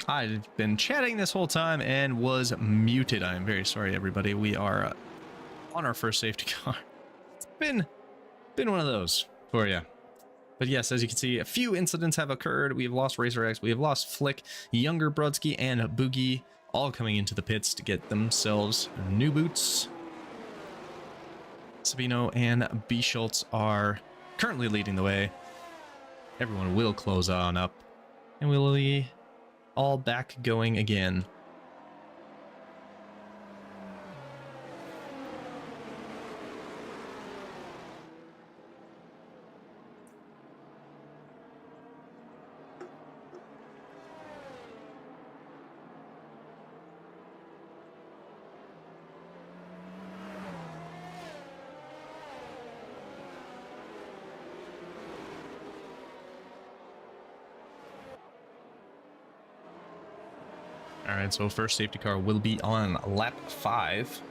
Speaker 1: I've been chatting this whole time and was muted. I am very sorry, everybody. We are on our first safety car. It's been one of those for you. But yes, as you can see, a few incidents have occurred. We have lost Racer X, we have lost Flick, Younger Brodsky, and Boogie, all coming into the pits to get themselves new boots. Sabino and B. Schultz are currently leading the way. Everyone will close on up, and we'll be all back going again. All right, so first safety car will be on lap 5.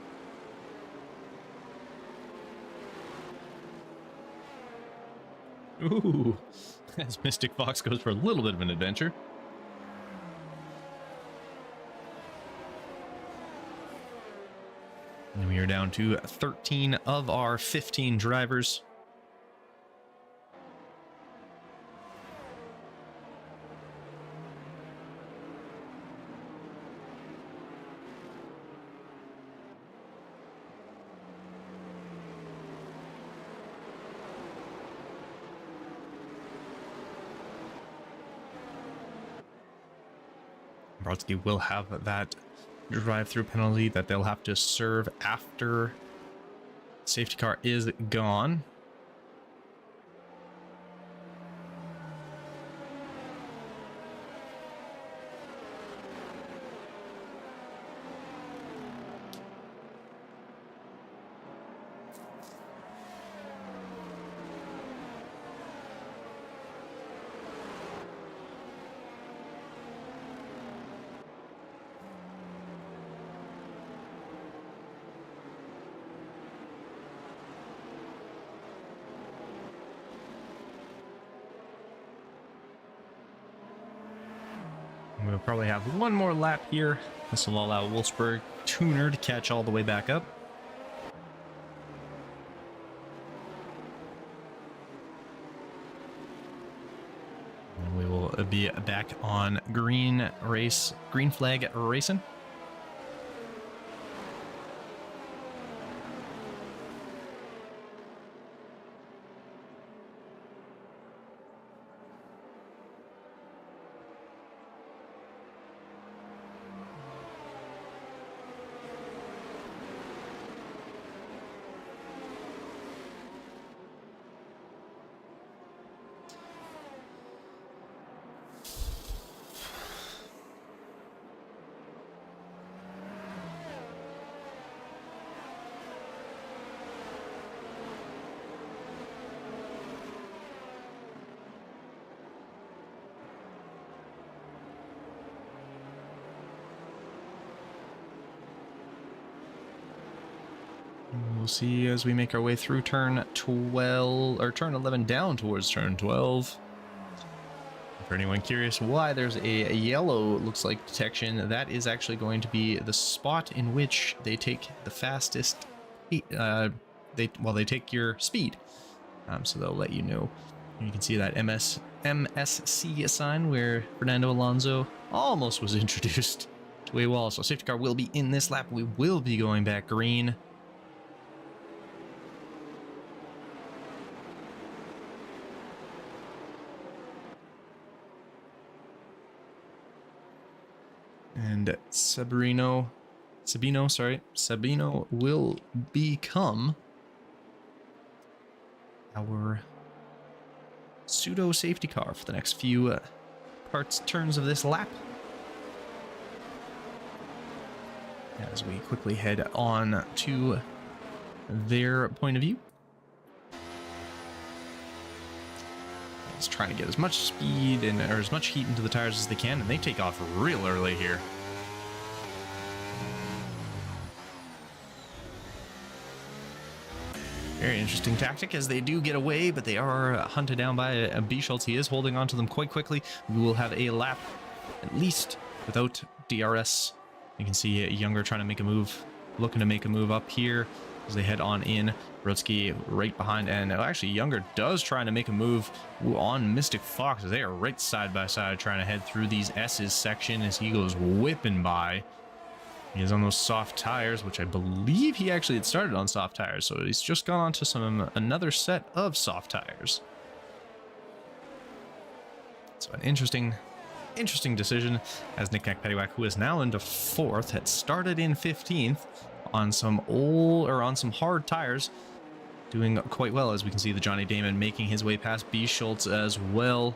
Speaker 1: Ooh, as Mystic Fox goes for a little bit of an adventure. And we are down to 13 of our 15 drivers. Brodsky will have that drive-through penalty that they'll have to serve after safety car is gone. We'll probably have one more lap here. This will allow Wolfsburg Tuner to catch all the way back up. And we will be back on green flag racing. We'll see as we make our way through turn 12, or turn 11 down towards turn 12. For anyone curious why there's a yellow, looks like, detection, that is actually going to be the spot in which they take the fastest, they take your speed. So they'll let you know. You can see that MSC sign where Fernando Alonso almost was introduced to a wall. So safety car will be in this lap. We will be going back green. And Sabino will become our pseudo safety car for the next few turns of this lap. As we quickly head on to their point of view. Just trying to get as much speed and or as much heat into the tires as they can, and they take off real early here. Very interesting tactic as they do get away, but they are hunted down by a B Schultz. He is holding on to them quite quickly. We will have a lap, at least, without DRS. You can see Younger trying to make a move, looking to make a move up here as they head on in. Brodsky right behind, and actually Younger does trying to make a move on Mystic Fox. They are right side by side trying to head through these S's section as he goes whipping by. He is on those soft tires, which I believe he actually had started on soft tires, so he's just gone on to another set of soft tires. So an interesting decision as Knick-Knack Paddywhack, who is now into 4th, had started in 15th on some hard tires, doing quite well, as we can see the Johnny Damon making his way past B Schultz as well.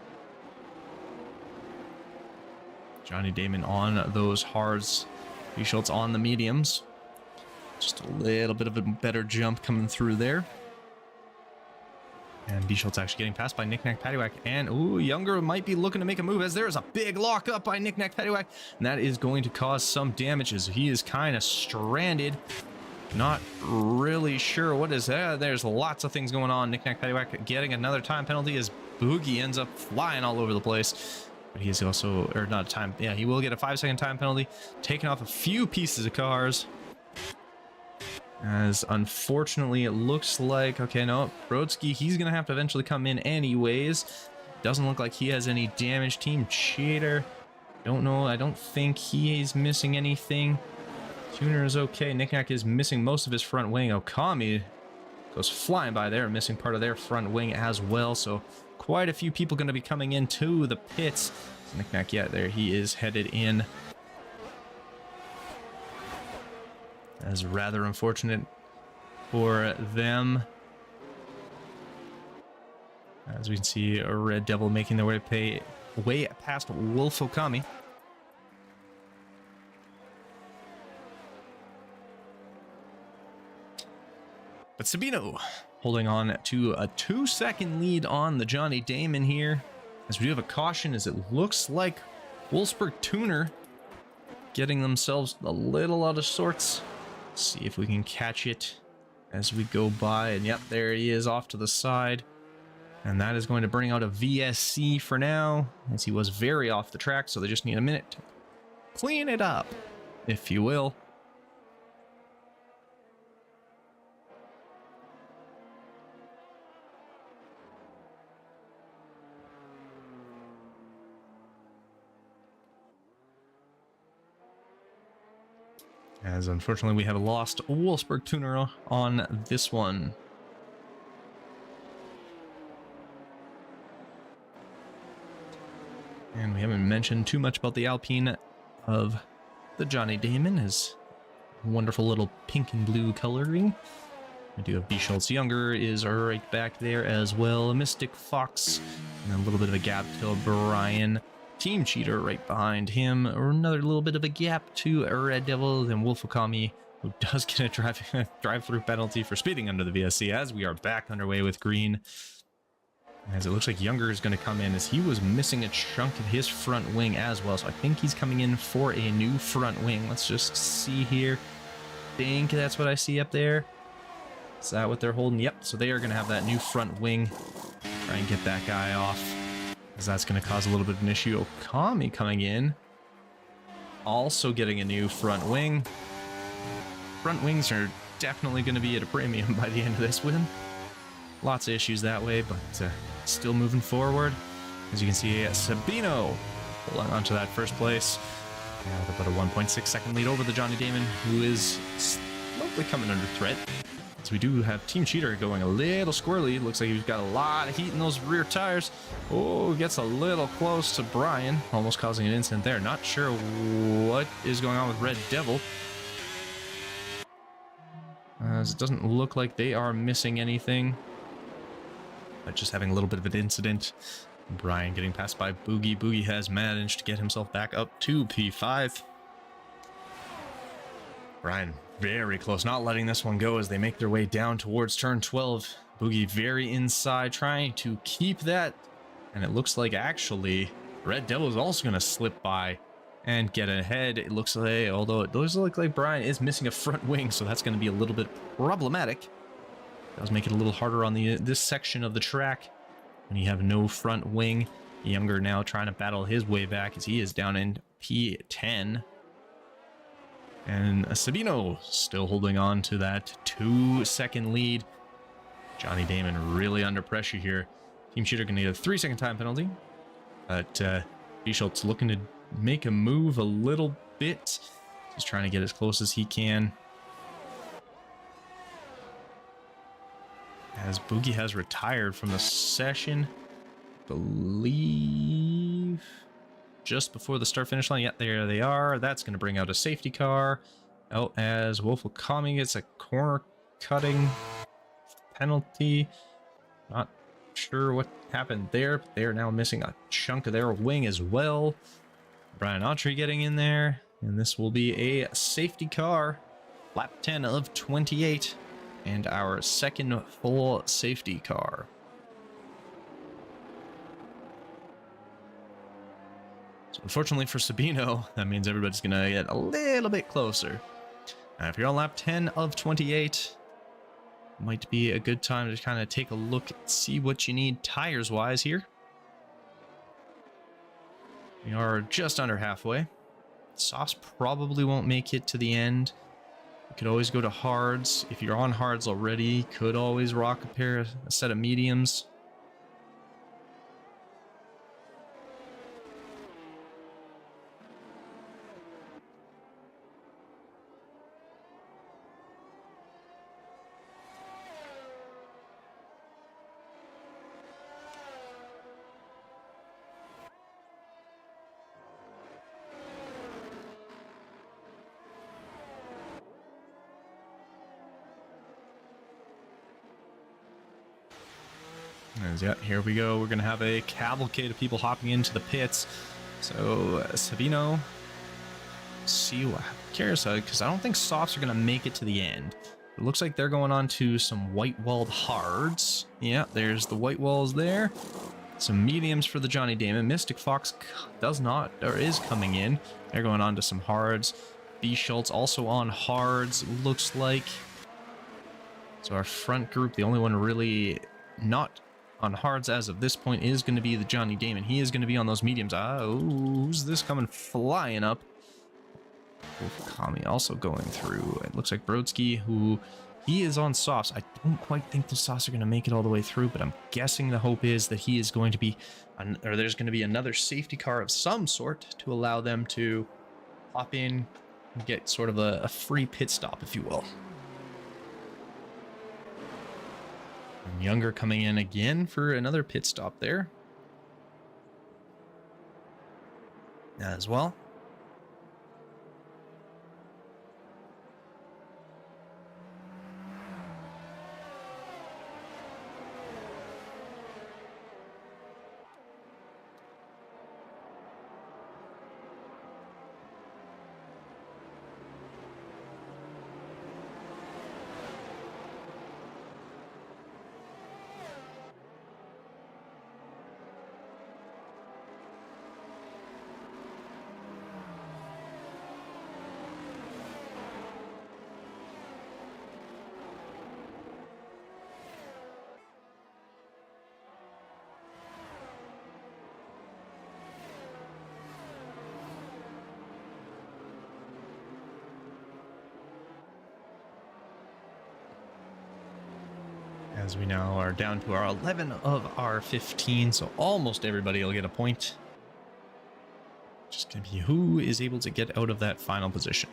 Speaker 1: Johnny Damon on those hards, B Schultz on the mediums. Just a little bit of a better jump coming through there. And B Schultz actually getting passed by Knick-Knack Paddywhack. And, ooh, Younger might be looking to make a move as there's a big lock up by Knick-Knack Paddywhack. And that is going to cause some damage as he is kind of stranded. Not really sure what is that. There's lots of things going on. Knick-Knack Paddywhack getting another time penalty as Boogie ends up flying all over the place. But he is also, or not a time, yeah, he will get a 5-second time penalty, taking off a few pieces of cars. As unfortunately, it looks like, okay, no, Brodsky, he's going to have to eventually come in anyways. Doesn't look like he has any damage. Team Cheater, don't know, I don't think he's missing anything. Tuner is okay. Knick-Knack is missing most of his front wing. Okami goes flying by there, missing part of their front wing as well. So quite a few people going to be coming into the pits. Knick-Knack, yeah, there he is headed in. That's rather unfortunate for them. As we can see, a Red Devil making their way past Wolf Okami. But Sabino holding on to a 2-second lead on the Johnny Damon here. As we do have a caution, as it looks like Wolfsburg Tuner getting themselves a little out of sorts. Let's see if we can catch it as we go by. And yep, there he is off to the side. And that is going to bring out a VSC for now, as he was very off the track. So they just need a minute to clean it up, if you will. As unfortunately we have lost Wolfsburg Tuner on this one. And we haven't mentioned too much about the Alpine of the Johnny Damon, his wonderful little pink and blue coloring. We do have B Schultz Younger is right back there as well. Mystic Fox, and a little bit of a gap to Brian. Team Cheater right behind him, or another little bit of a gap to Red Devil, then Wolf Okami, who does get a drive-through penalty for speeding under the VSC, as we are back underway with green. As it looks like Younger is going to come in, as he was missing a chunk of his front wing as well, so I think he's coming in for a new front wing. Let's just see here. Think that's what I see up there. Is that what they're holding? Yep, so they are going to have that new front wing. Try and get that guy off, as that's going to cause a little bit of an issue. Okami coming in, also getting a new front wing. Front wings are definitely going to be at a premium by the end of this win. Lots of issues that way, but still moving forward. As you can see, Sabino holding on to that first place. With about a 1.6 second lead over the Johnny Damon, who is slowly coming under threat. So we do have Team Cheater going a little squirrely. Looks like he's got a lot of heat in those rear tires. Oh, gets a little close to Brian, almost causing an incident there. Not sure what is going on with Red Devil, as it doesn't look like they are missing anything, but just having a little bit of an incident. Brian getting passed by Boogie. Boogie has managed to get himself back up to P5. Brian very close, not letting this one go as they make their way down towards turn 12. Boogie very inside, trying to keep that. And it looks like actually Red Devil is also going to slip by and get ahead. It looks like, although it does look like Brian is missing a front wing, so that's going to be a little bit problematic. Does make it a little harder on this section of the track when you have no front wing. Younger now trying to battle his way back as he is down in P10. And Sabino still holding on to that 2-second lead. Johnny Damon really under pressure here. Team Shooter going to get a 3-second time penalty. But Bischoltz looking to make a move a little bit. Just trying to get as close as he can. As Boogie has retired from the session. Believe just before the start finish line. Yeah, there they are. That's going to bring out a safety car. Out as Wolf Okami gets a corner cutting penalty. Not sure what happened there, but they're now missing a chunk of their wing as well. Brian Autry getting in there, and this will be a safety car. Lap 10 of 28, and our second full safety car. So unfortunately for Sabino, that means everybody's going to get a little bit closer. Now, if you're on lap 10 of 28, might be a good time to kind of take a look and see what you need tires-wise here. We are just under halfway. Softs probably won't make it to the end. You could always go to hards. If you're on hards already, could always rock a set of mediums. Yeah, here we go. We're going to have a cavalcade of people hopping into the pits. So, Sabino, see what cares, because I don't think softs are going to make it to the end. It looks like they're going on to some white-walled hards. Yeah, there's the white walls there. Some mediums for the Johnny Damon. Mystic Fox does not, or is coming in. They're going on to some hards. B. Schultz also on hards, looks like. So our front group, the only one really not on hards as of this point is going to be the Johnny Damon. He is going to be on those mediums. Oh, who's this coming flying up? Kami also going through. It looks like Brodsky, who he is on softs. I don't quite think the softs are going to make it all the way through, but I'm guessing the hope is that he is going to be, or there's going to be another safety car of some sort to allow them to hop in and get sort of a free pit stop, if you will. And Younger coming in again for another pit stop there as well. As we now are down to our 11 of our 15, so almost everybody will get a point. Just gonna be who is able to get out of that final position.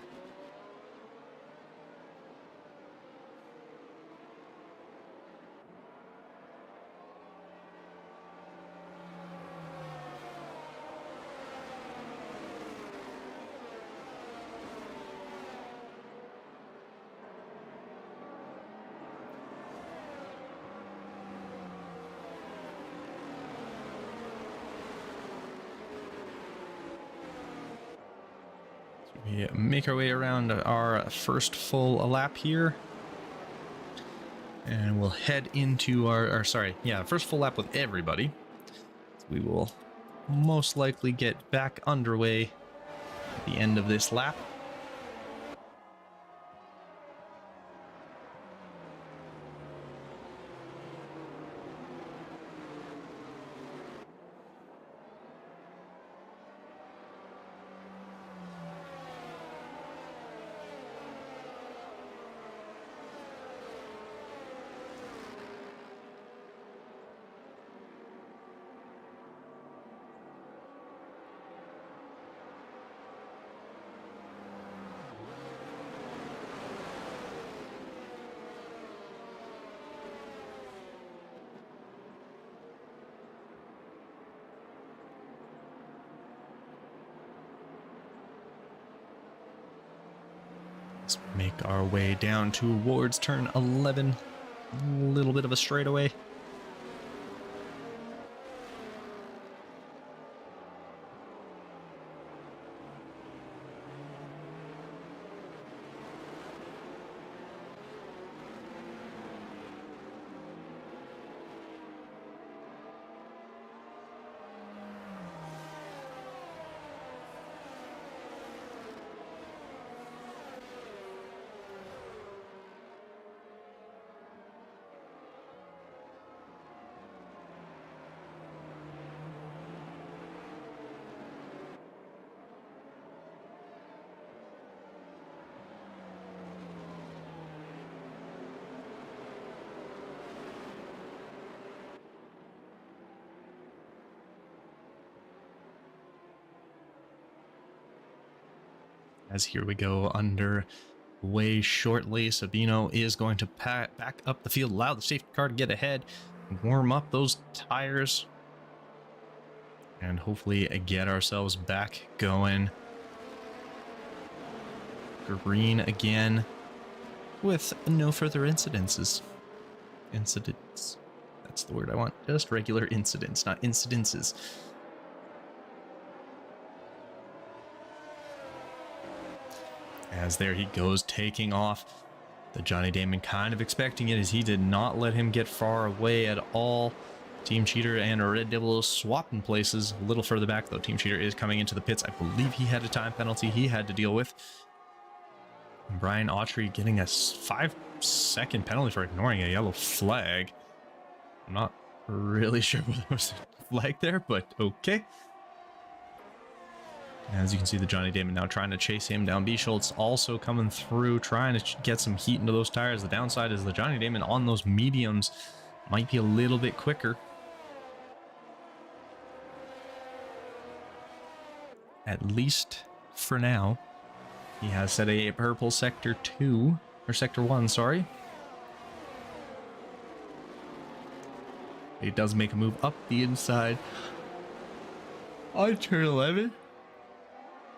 Speaker 1: We make our way around our first full lap here. And we'll head into our first full lap with everybody. We will most likely get back underway at the end of this lap. Make our way down towards turn 11. A little bit of a straightaway. As here we go underway shortly. Sabino is going to back up the field, allow the safety car to get ahead, warm up those tires, and hopefully get ourselves back going. Green again with no further incidences. Incidents. That's the word I want. Just regular incidents, not incidences. As there he goes, taking off. The Johnny Damon kind of expecting it, as he did not let him get far away at all. Team Cheater and Red Devil swapping places a little further back, though. Team Cheater is coming into the pits. I believe he had a time penalty he had to deal with. And Brian Autry getting a 5-second penalty for ignoring a yellow flag. I'm not really sure whether there was a flag there, but okay. As you can see, the Johnny Damon now trying to chase him down. B. Schultz also coming through, trying to get some heat into those tires. The downside is the Johnny Damon on those mediums might be a little bit quicker. At least for now. He has set a purple sector 2, or sector 1, sorry. He does make a move up the inside on turn 11.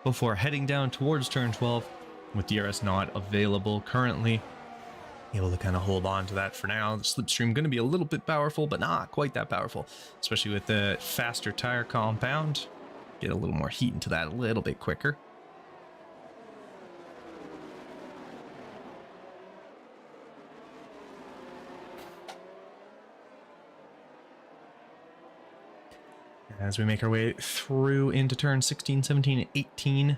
Speaker 1: Before heading down towards turn 12, with DRS not available currently. Able to kind of hold on to that for now. The slipstream going to be a little bit powerful, but not quite that powerful, especially with the faster tire compound. Get a little more heat into that a little bit quicker. As we make our way through into turn 16, 17, and 18.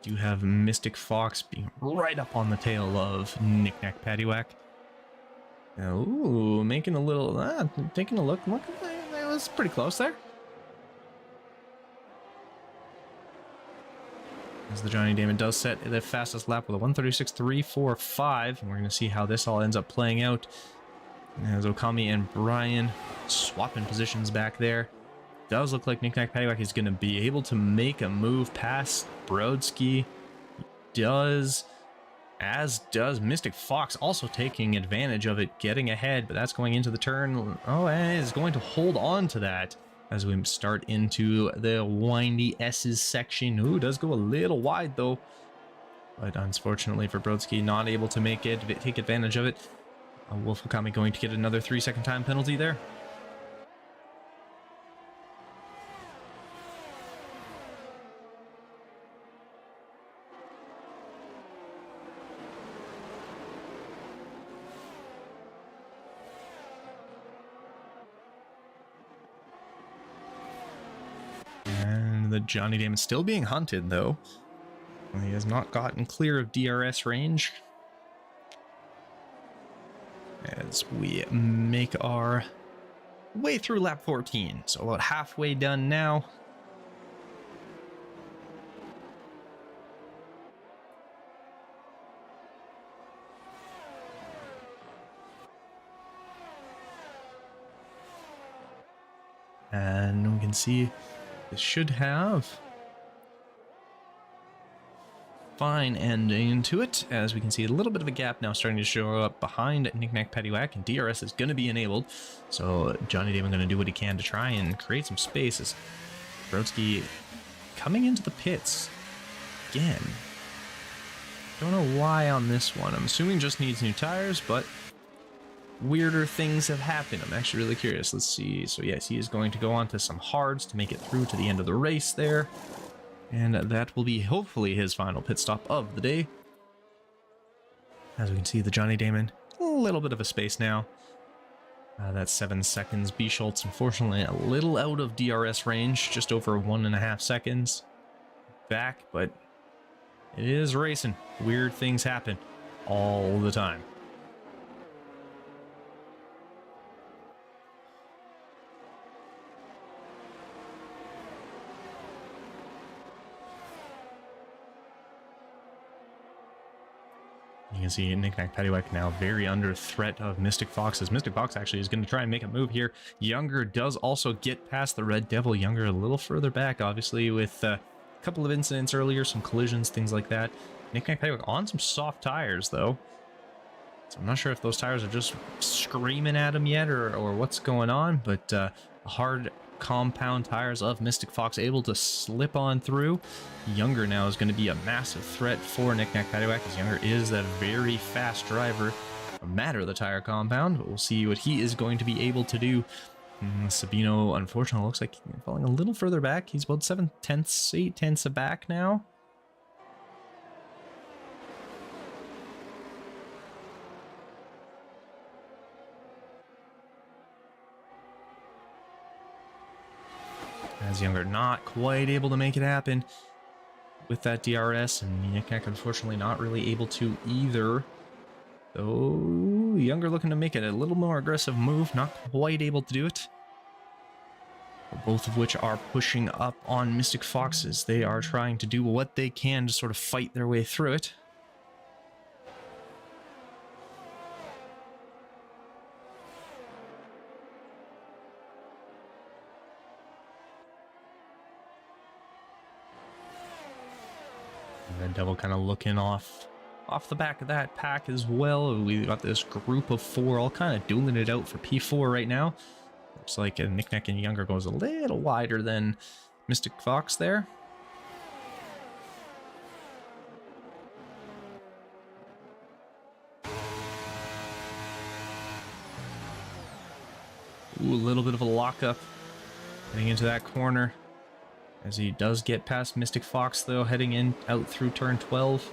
Speaker 1: Do have Mystic Fox being right up on the tail of Knick Knack Paddywhack. Ooh, making a little, taking a look. Look, that was pretty close there. As the Johnny Damon does set the fastest lap with a 1:36.345. And we're going to see how this all ends up playing out. As Okami and Brian swapping positions back there. Does look like Knick Knack Paddywhack is going to be able to make a move past Brodsky. Does, as does Mystic Fox, also taking advantage of it, getting ahead, but that's going into the turn. Oh, and is going to hold on to that as we start into the windy S's section. Ooh, does go a little wide though, but unfortunately for Brodsky, not able to make it, take advantage of it. Wolf Okami going to get another 3-second time penalty there. And the Johnny Damon still being hunted though. He has not gotten clear of DRS range. As we make our way through lap 14. So about halfway done now. And we can see this should have fine ending to it, as we can see a little bit of a gap now starting to show up behind Knick Knack Paddywhack, and DRS is going to be enabled. So Johnny Damon going to do what he can to try and create some space as Brodsky coming into the pits. again. Don't know why on this one. I'm assuming just needs new tires, but weirder things have happened. I'm actually really curious. Let's see. So yes, he is going to go on to some hards to make it through to the end of the race there. And that will be hopefully his final pit stop of the day. As we can see, the Johnny Damon, a little bit of a space now. That's 7 seconds. B. Schultz, unfortunately, a little out of DRS range, just over 1.5 seconds back, but it is racing. Weird things happen all the time. You can see Nick Paddywhack now very under threat of Mystic Fox, as Mystic Fox actually is going to try and make a move here. Younger does also get past the Red Devil. Younger a little further back, obviously, with a couple of incidents earlier, some collisions, things like that. Nick Paddywhack on some soft tires, though. So I'm not sure if those tires are just screaming at him yet or what's going on, but hard compound tires of Mystic Fox able to slip on through. Younger now is going to be a massive threat for Nick Paddywhack, as Younger is that very fast driver, no matter the tire compound, but we'll see what he is going to be able to do. Sabino, unfortunately, looks like he's falling a little further back. He's about 7 tenths, 8 tenths back now. As Younger not quite able to make it happen with that DRS, and Nick unfortunately not really able to either. Though Younger looking to make it a little more aggressive move, not quite able to do it. Both of which are pushing up on Mystic Foxes. They are trying to do what they can to sort of fight their way through it. Red Devil kind of looking off the back of that pack as well. We got this group of 4 all kind of dueling it out for P4 right now. Looks like Nick and Younger goes a little wider than Mystic Fox there. Ooh, a little bit of a lockup heading into that corner. As he does get past Mystic Fox, though, heading in out through turn 12.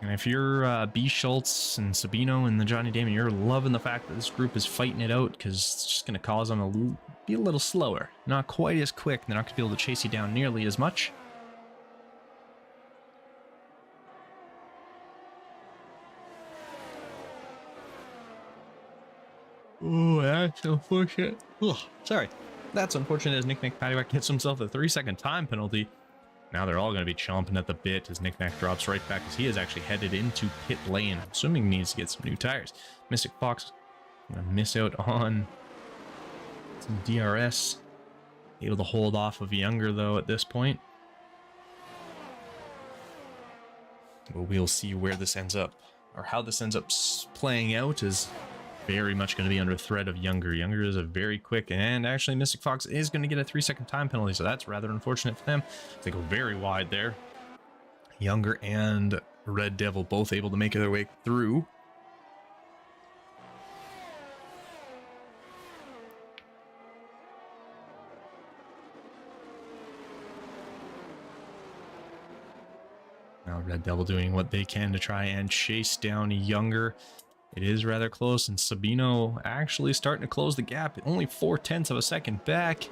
Speaker 1: And if you're B. Schultz and Sabino and the Johnny Damon, you're loving the fact that this group is fighting it out, because it's just going to cause them to be a little slower. Not quite as quick. They're not going to be able to chase you down nearly as much. Oh, that's unfortunate. Ugh, sorry. That's unfortunate, as Nick Paddywhack gets himself a 3-second time penalty. Now they're all going to be chomping at the bit as Nick drops right back, as he is actually headed into pit lane. I'm assuming he needs to get some new tires. Mystic Fox going to miss out on some DRS. Able to hold off of Younger, though, at this point. But we'll see where this ends up, or how this ends up playing out, is very much going to be under threat of Younger. Younger is a very quick, and actually Mystic Fox is going to get a 3-second time penalty, so that's rather unfortunate for them. They go very wide there. Younger and Red Devil both able to make their way through. Now Red Devil doing what they can to try and chase down Younger. It is rather close, and Sabino actually starting to close the gap. Only 0.4 of a second back.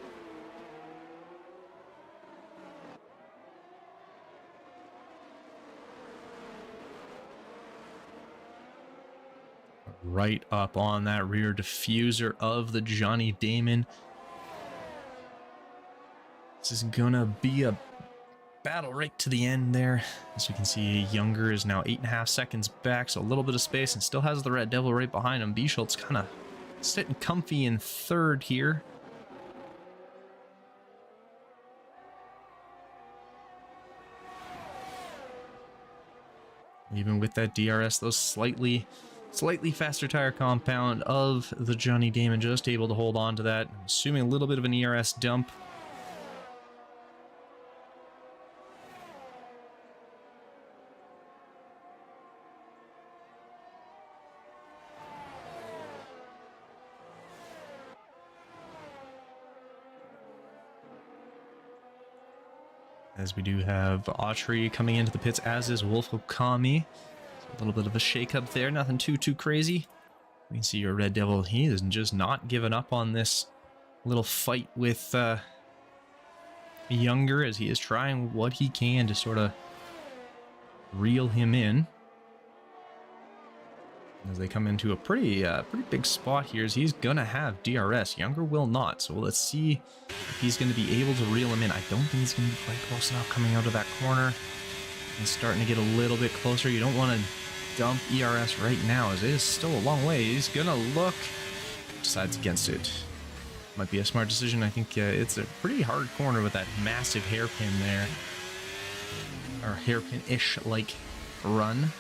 Speaker 1: Right up on that rear diffuser of the Johnny Damon. This is gonna be a battle right to the end there. As we can see, Younger is now 8.5 seconds back, so a little bit of space, and still has the Red Devil right behind him. B. Schultz kind of sitting comfy in third here. Even with that DRS, those slightly faster tire compound of the Johnny Damon just able to hold on to that. I'm assuming a little bit of an ERS dump. As we do have Autry coming into the pits, as is Wolf Okami. So a little bit of a shake-up there, nothing too crazy. We can see your Red Devil, he is just not giving up on this little fight with Younger, as he is trying what he can to sort of reel him in. As they come into a pretty big spot here, as he's gonna have DRS. Younger will not, so let's see if he's gonna be able to reel him in. I don't think he's gonna be quite close enough coming out of that corner. He's starting to get a little bit closer. You don't want to dump ERS right now, as it is still a long way. He's gonna look, decides against it. Might be a smart decision. I think it's a pretty hard corner with that massive hairpin there, or hairpin-ish like run.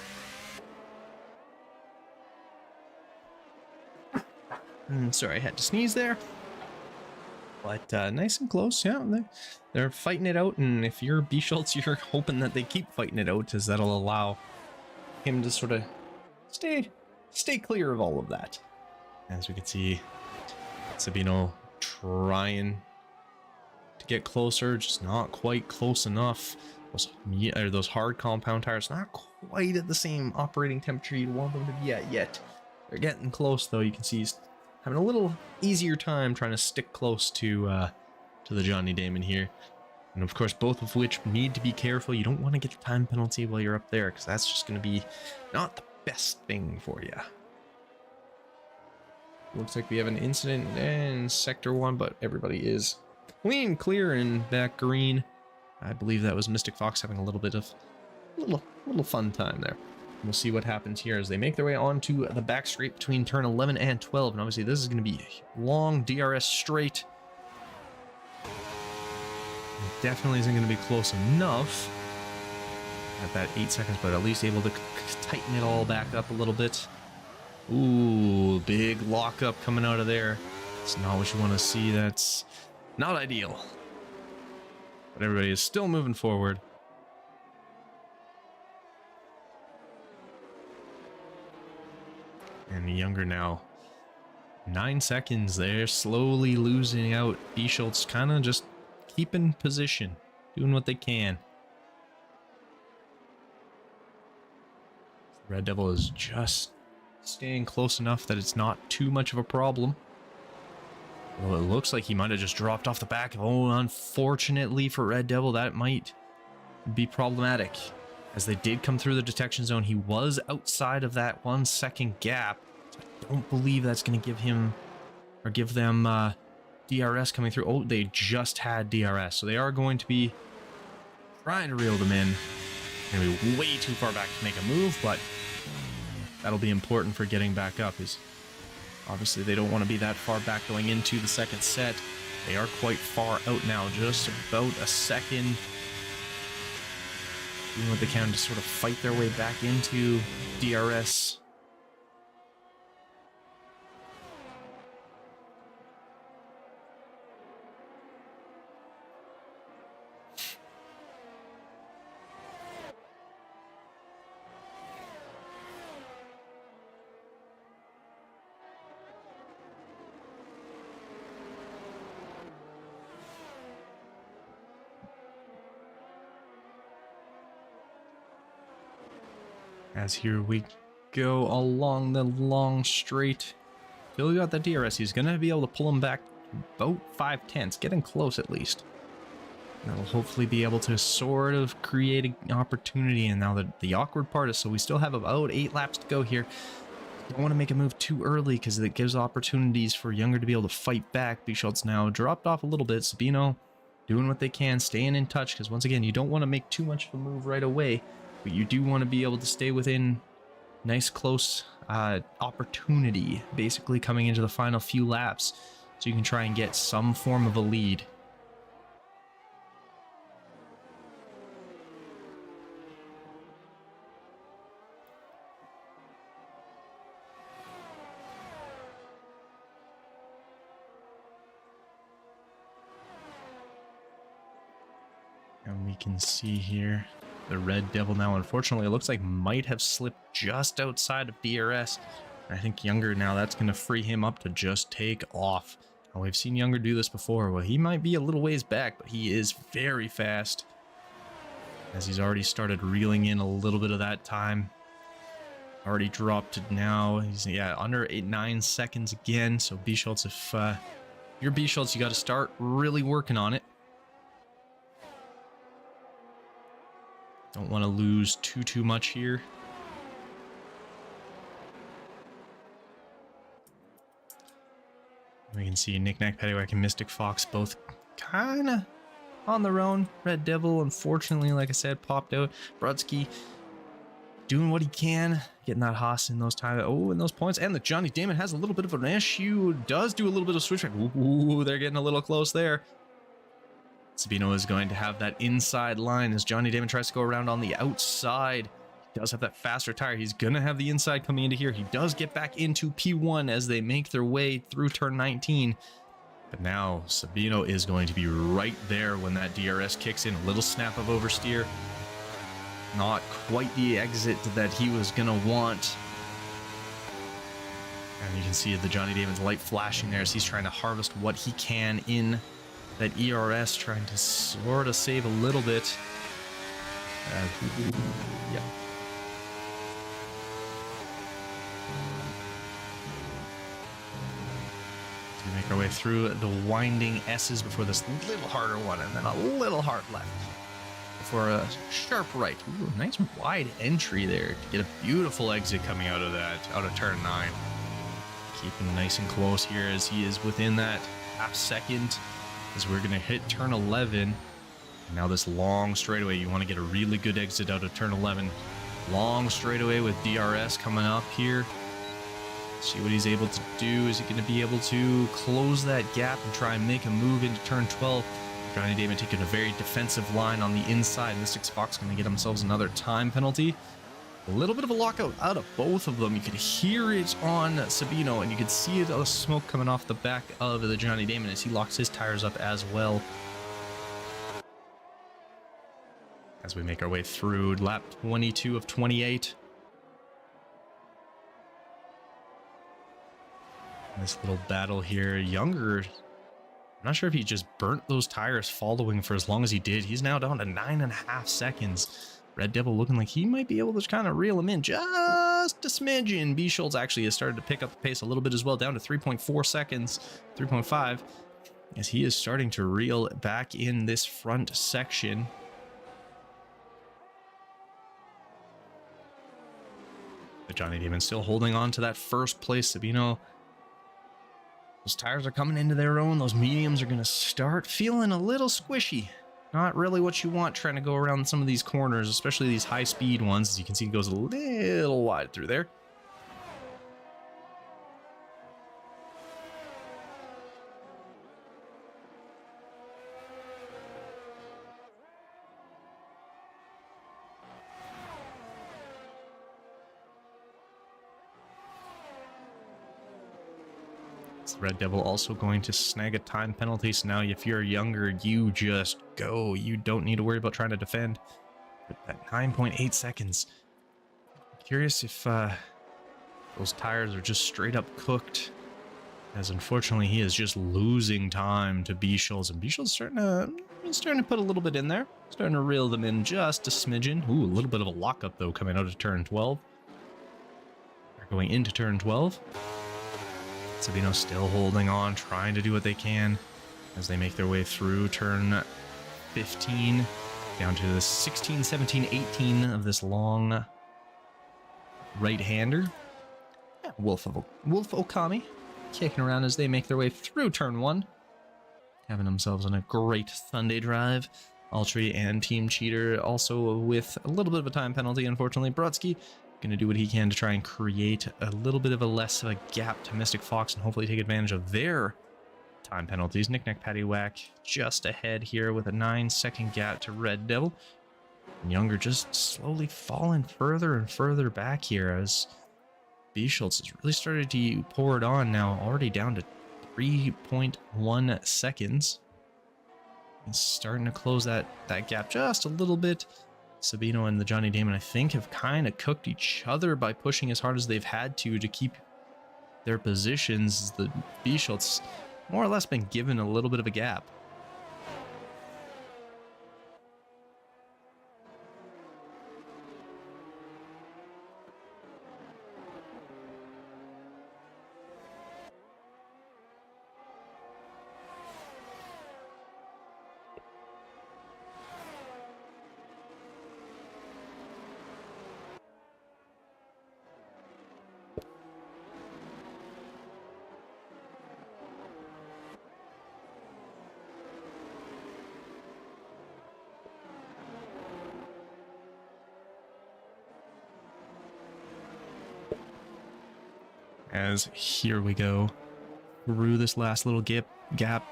Speaker 1: Sorry, I had to sneeze there. But nice and close, yeah. They're fighting it out, and if you're B Schultz, you're hoping that they keep fighting it out, as that'll allow him to sort of stay clear of all of that. As we can see, Sabino trying to get closer, just not quite close enough. Those hard compound tires, not quite at the same operating temperature you'd want them to be at yet. They're getting close, though. You can see he's having a little easier time trying to stick close to the Johnny Damon here. And of course, both of which need to be careful. You don't want to get a time penalty while you're up there, because that's just going to be not the best thing for you. Looks like we have an incident in Sector 1, but everybody is clear in that green. I believe that was Mystic Fox having a little bit of little fun time there. We'll see what happens here as they make their way onto the back straight between turn 11 and 12. And obviously this is going to be a long DRS straight. It definitely isn't going to be close enough at that 8 seconds, but at least able to tighten it all back up a little bit. Ooh, big lockup coming out of there. It's not what you want to see. That's not ideal. But everybody is still moving forward. And Younger now, 9 seconds there, slowly losing out. B Schultz kind of just keeping position, doing what they can. Red Devil is just staying close enough that it's not too much of a problem. Well, it looks like he might have just dropped off the back. Oh, unfortunately for Red Devil, that might be problematic. As they did come through the detection zone, he was outside of that 1 second gap. So I don't believe that's going to give him, or give them DRS coming through. Oh, they just had DRS. So they are going to be trying to reel them in. Going to be way too far back to make a move, but that'll be important for getting back up. Is obviously they don't want to be that far back going into the second set. They are quite far out now, just about a second. Doing what they can to sort of fight their way back into DRS. As here we go along the long straight. Still got the DRS. He's going to be able to pull him back about 5/10, getting close at least. That'll hopefully be able to sort of create an opportunity. And now the awkward part is, so we still have about 8 laps to go here. Don't want to make a move too early because it gives opportunities for Younger to be able to fight back. B Schultz now dropped off a little bit. Sabino doing what they can, staying in touch, because once again, you don't want to make too much of a move right away. But you do want to be able to stay within nice close opportunity, basically coming into the final few laps, so you can try and get some form of a lead. And we can see here the Red Devil now, unfortunately, it looks like might have slipped just outside of DRS. I think Younger now, that's going to free him up to just take off. Now, we've seen Younger do this before. Well, he might be a little ways back, but he is very fast. as he's already started reeling in a little bit of that time. Already dropped it now. He's, yeah, under 9 seconds again. So B Schultz, if you're B Schultz, you got to start really working on it. Don't want to lose too much here. We can see Knick-Knack, Paddywhack, and Mystic Fox both kind of on their own. Red Devil, unfortunately, like I said, popped out. Brodsky doing what he can, getting that Haas in those times. Oh, in those points. And the Johnny Damon has a little bit of an issue. Does do a little bit of switchback. Ooh, they're getting a little close there. Sabino is going to have that inside line as Johnny Damon tries to go around on the outside. He does have that faster tire. He's going to have the inside coming into here. He does get back into P1 as they make their way through turn 19. But now Sabino is going to be right there when that DRS kicks in. A little snap of oversteer. Not quite the exit that he was going to want. And you can see the Johnny Damon's light flashing there as he's trying to harvest what he can in that ERS, trying to sort of save a little bit. Yeah. We make our way through the winding S's before this little harder one, and then a little hard left before a sharp right. Ooh, nice wide entry there to get a beautiful exit coming out of that, out of turn 9. Keeping nice and close here as he is within that half second as we're going to hit turn 11. Now this long straightaway, you want to get a really good exit out of turn 11. Long straightaway with DRS coming up here. See what he's able to do. Is he going to be able to close that gap and try and make a move into turn 12? Johnny Damon taking a very defensive line on the inside. Mystic Fox going to get themselves another time penalty. A little bit of a lockout out of both of them. You could hear it on Sabino, and you could see it, the smoke coming off the back of the Johnny Damon as he locks his tires up as well. As we make our way through lap 22 of 28. This little battle here. Younger, I'm not sure if he just burnt those tires following for as long as he did. He's now down to 9.5 seconds. Red Devil looking like he might be able to kind of reel him in just a smidgen. B Schultz actually has started to pick up the pace a little bit as well, down to 3.4 seconds, 3.5, as he is starting to reel back in this front section. But Johnny Damon still holding on to that first place. Sabino, those tires are coming into their own. Those mediums are going to start feeling a little squishy. Not really what you want trying to go around some of these corners, especially these high-speed ones. As you can see, it goes a little wide through there. Red Devil also going to snag a time penalty. So now if you're younger, you just go. You don't need to worry about trying to defend. But at 9.8 seconds. Curious if those tires are just straight up cooked. As unfortunately he is just losing time to B Schultz. And B Schultz starting to put a little bit in there. Starting to reel them in just a smidgen. Ooh, a little bit of a lockup though coming out of turn 12. They're going into turn 12. Sabino still holding on, trying to do what they can as they make their way through turn 15 down to the 16, 17, 18 of this long right-hander. Yeah, Wolf Okami kicking around as they make their way through turn 1, having themselves on a great Sunday drive. Altry and Team Cheater also with a little bit of a time penalty, unfortunately. Brodsky going to do what he can to try and create a little bit of a less of a gap to Mystic Fox and hopefully take advantage of their time penalties. Knick-Knack, Paddywhack just ahead here with a 9-second gap to Red Devil. And Younger just slowly falling further and further back here as B Schultz has really started to pour it on now, already down to 3.1 seconds. He's starting to close that gap just a little bit. Sabino and the Johnny Damon, I think, have kind of cooked each other by pushing as hard as they've had to keep their positions. The B Schultz more or less been given a little bit of a gap. As here we go through this last little gap.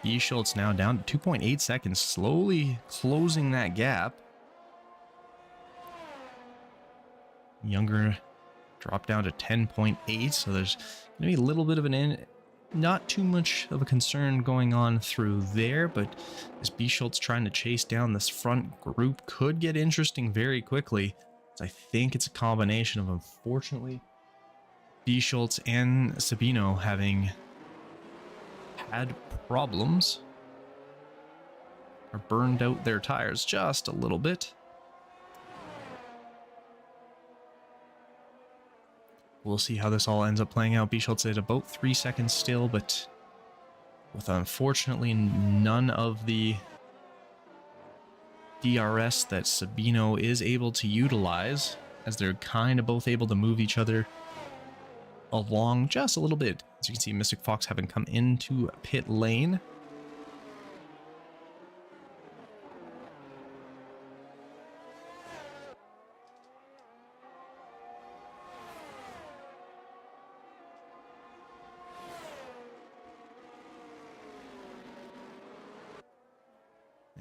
Speaker 1: B Schultz now down to 2.8 seconds, slowly closing that gap. Younger dropped down to 10.8, so there's gonna be a little bit of not too much of a concern going on through there, but as B Schultz trying to chase down this front group could get interesting very quickly. So I think it's a combination of, unfortunately, B Schultz and Sabino having had problems or burned out their tires just a little bit. We'll see how this all ends up playing out. B Schultz at about 3 seconds still, but with unfortunately none of the DRS that Sabino is able to utilize, as they're kind of both able to move each other along just a little bit. As you can see, Mystic Fox having come into pit lane.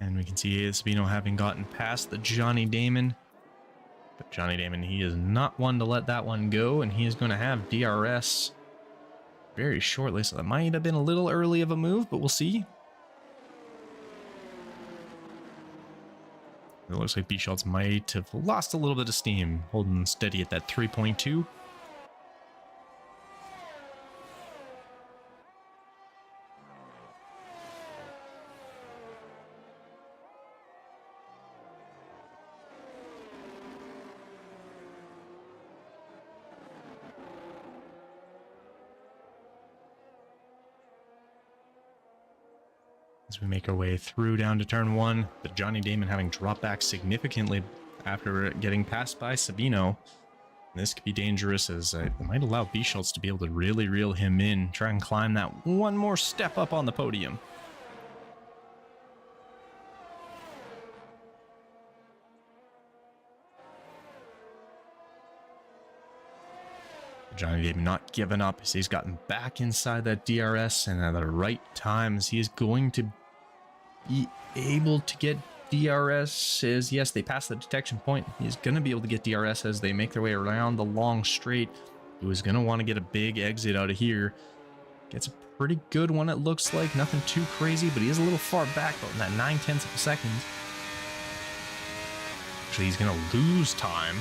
Speaker 1: And we can see Sabino having gotten past the Johnny Damon. But Johnny Damon, he is not one to let that one go, and he is going to have DRS very shortly. So that might have been a little early of a move, but we'll see. It looks like B Schultz might have lost a little bit of steam, holding steady at that 3.2. As we make our way through down to turn one, but Johnny Damon having dropped back significantly after getting passed by Sabino. This could be dangerous, as it might allow B Schultz to be able to really reel him in, try and climb that one more step up on the podium. Johnny Damon not giving up as he's gotten back inside that DRS, and at the right times he is going to be able to get DRS. As yes, they pass the detection point, he's going to be able to get DRS as they make their way around the long straight. He was going to want to get a big exit out of here. Gets a pretty good one, it looks like. Nothing too crazy, but he is a little far back though, in that 9/10 of a second. Actually, he's going to lose time,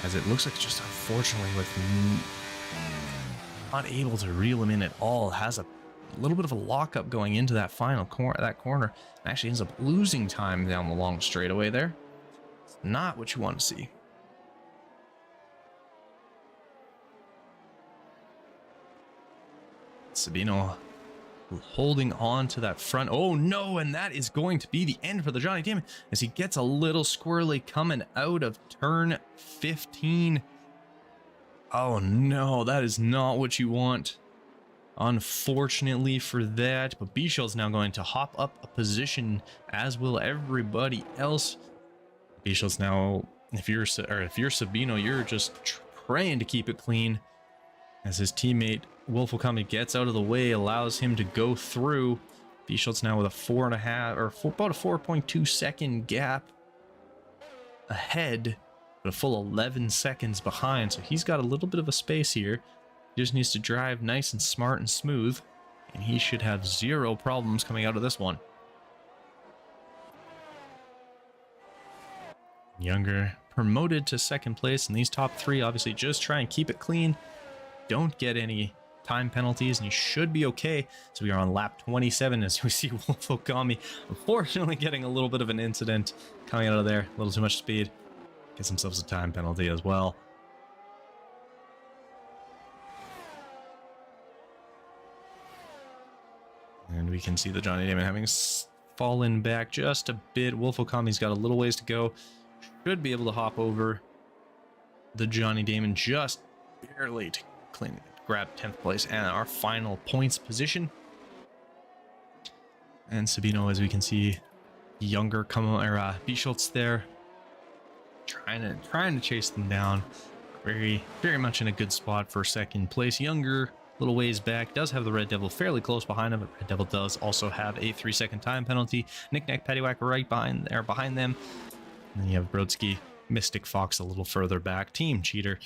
Speaker 1: as it looks like, just unfortunately with not able to reel him in at all. Has a little bit of a lockup going into that final corner, and actually ends up losing time down the long straightaway there. It's not what you want to see. Sabino holding on to that front. Oh no, and that is going to be the end for the Johnny Damon, as he gets a little squirrely coming out of turn 15. Oh no, that is not what you want, unfortunately for that. But B Schultz now going to hop up a position, as will everybody else. B Schultz now, if you're Sabino, you're just praying to keep it clean, as his teammate Wolf Okami gets out of the way, allows him to go through. B Schultz now with a 4.5 or about a 4.2 second gap ahead, but a full 11 seconds behind. So he's got a little bit of a space here. He just needs to drive nice and smart and smooth, and he should have zero problems coming out of this one. Younger promoted to second place, and these top three obviously just try and keep it clean. Don't get any time penalties, and you should be okay. So we are on lap 27, as we see Wolf Okami unfortunately getting a little bit of an incident coming out of there. A little too much speed. Gets themselves a time penalty as well. And we can see the Johnny Damon having fallen back just a bit. Wolf Okami's got a little ways to go. Should be able to hop over the Johnny Damon just barely to grab 10th place and our final points position. And Sabino, as we can see, Younger B Schultz there, trying to chase them down. Very much in a good spot for second place. Younger little ways back. Does have the Red Devil fairly close behind him, but Red Devil does also have a 3-second time penalty. Knick-Knack Paddywhack right behind them. And then you have Brodsky, Mystic Fox a little further back. Team Cheater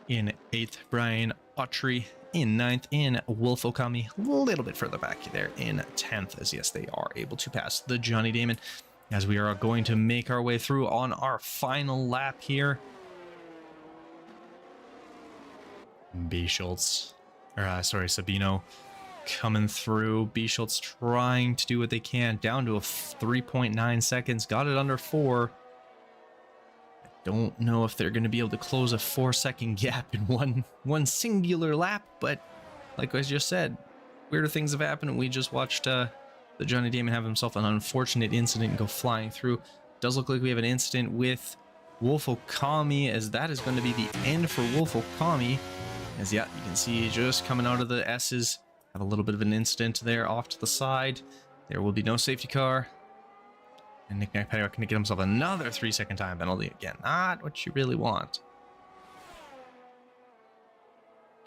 Speaker 1: in 8th. Brian Autry in 9th. In Wolf Okami a little bit further back there in 10th. As yes, they are able to pass the Johnny Damon. As we are going to make our way through on our final lap here. B. Schultz, Sabino coming through. B. Schultz trying to do what they can. Down to a 3.9 seconds. Got it under 4. I don't know if they're going to be able to close a 4-second gap in one singular lap, but like I just said, weirder things have happened. We just watched the Johnny Damon have himself an unfortunate incident and go flying through. Does look like we have an incident with Wolf Okami, as that is going to be the end for Wolf Okami. As yeah, you can see just coming out of the S's, have a little bit of an incident there off to the side. There will be no safety car. And Knick-Knack Paddywhack can get himself another 3-second time penalty again. Not what you really want.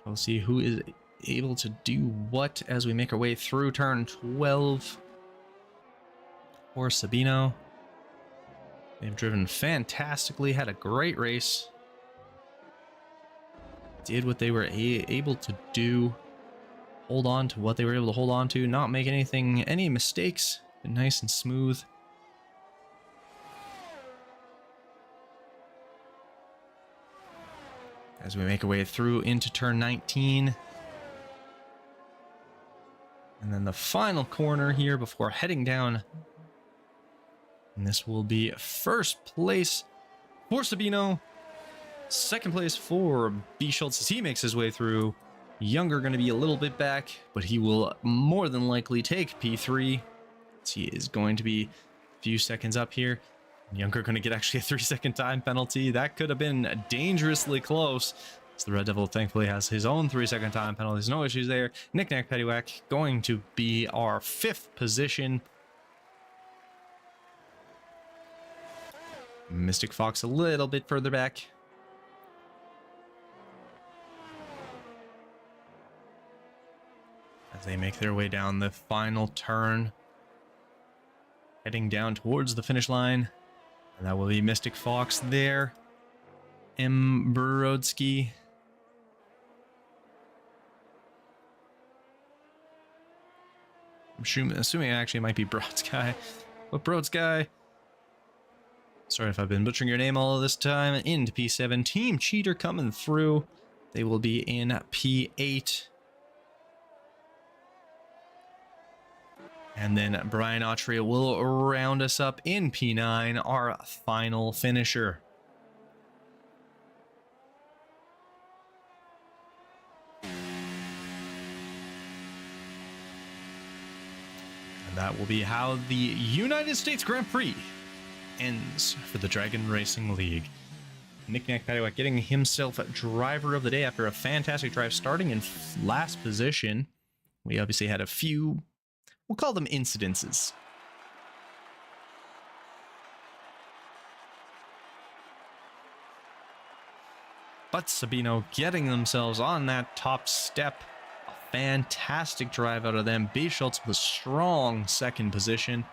Speaker 1: We'll see who is able to do what as we make our way through turn 12 for Sabino. They've driven fantastically, had a great race. Did what they were able to do. Hold on to what they were able to hold on to. Not make any mistakes. Been nice and smooth. As we make our way through into turn 19. And then the final corner here before heading down. And this will be first place for Sabino. Second place for B. Schultz as he makes his way through. Younger going to be a little bit back, but he will more than likely take P3. He is going to be a few seconds up here. Younger going to get actually a 3-second time penalty. That could have been dangerously close. So the Red Devil thankfully has his own 3-second time penalties. No issues there. Knick-Knack Paddywhack going to be our 5th position. Mystic Fox a little bit further back. As they make their way down the final turn. Heading down towards the finish line. And that will be Mystic Fox there. M. Brodsky. I'm assuming it actually might be Brodsky. But Brodsky. Sorry if I've been butchering your name all of this time. Into P7. Team Cheater coming through. They will be in P8. And then Brian Autry will round us up in P9, our final finisher. And that will be how the United States Grand Prix ends for the Dragon Racing League. Knick-Knack Paddywhack getting himself driver of the day after a fantastic drive, starting in last position. We obviously had a few, we'll call them incidences. But Sabino getting themselves on that top step. A fantastic drive out of them. B. Schultz with a strong second position.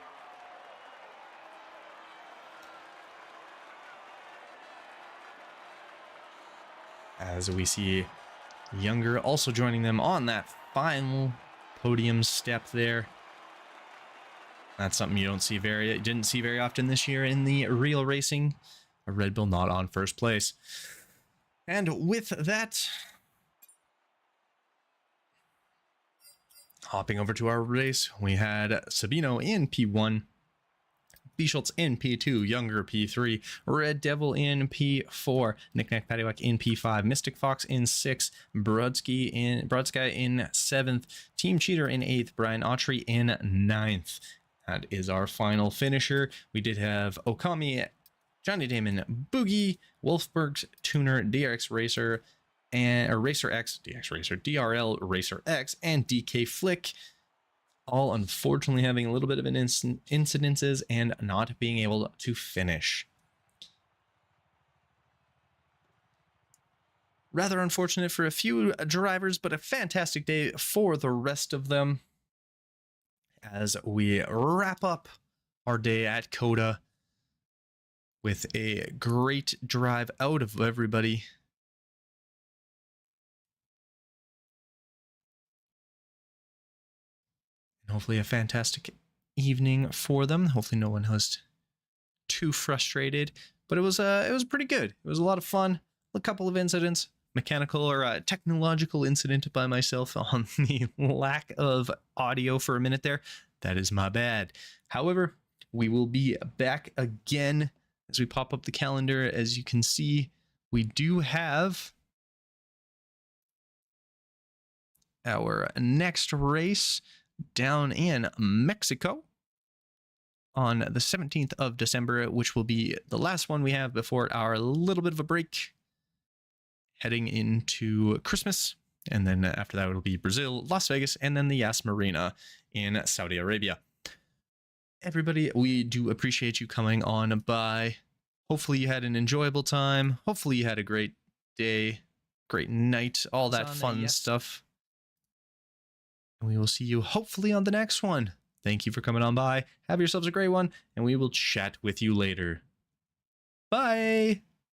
Speaker 1: As we see Younger also joining them on that final podium step there. That's something you didn't see very often this year in the real racing. A Red Bull not on first place. And with that, hopping over to our race, we had Sabino in P1, B. Schultz in P2, Younger P3, Red Devil in P4, Knick-Knack Paddywhack in P5, Mystic Fox in 6, Brodsky in 7th, Team Cheater in 8th, Brian Autry in 9th. That is our final finisher. We did have Okami, Johnny Damon, Boogie, Wolfberg's Tuner, DRX Racer, and Racer X, DX Racer, DRL Racer X, and DK Flick. All unfortunately having a little bit of an incidences and not being able to finish. Rather unfortunate for a few drivers, but a fantastic day for the rest of them as we wrap up our day at COTA with a great drive out of everybody. And hopefully a fantastic evening for them. Hopefully no one was too frustrated, but it was pretty good. It was a lot of fun. A couple of incidents, mechanical or technological incident by myself on the lack of audio for a minute there. That is my bad. However, we will be back again as we pop up the calendar. As you can see, we do have our next race down in Mexico on the 17th of December, which will be the last one we have before our little bit of a break heading into Christmas. And then after that, it'll be Brazil, Las Vegas, and then the Yas Marina in Saudi Arabia. Everybody, we do appreciate you coming on by. Hopefully you had an enjoyable time. Hopefully you had a great day, great night, all that fun stuff. And we will see you hopefully on the next one. Thank you for coming on by. Have yourselves a great one, and we will chat with you later. Bye.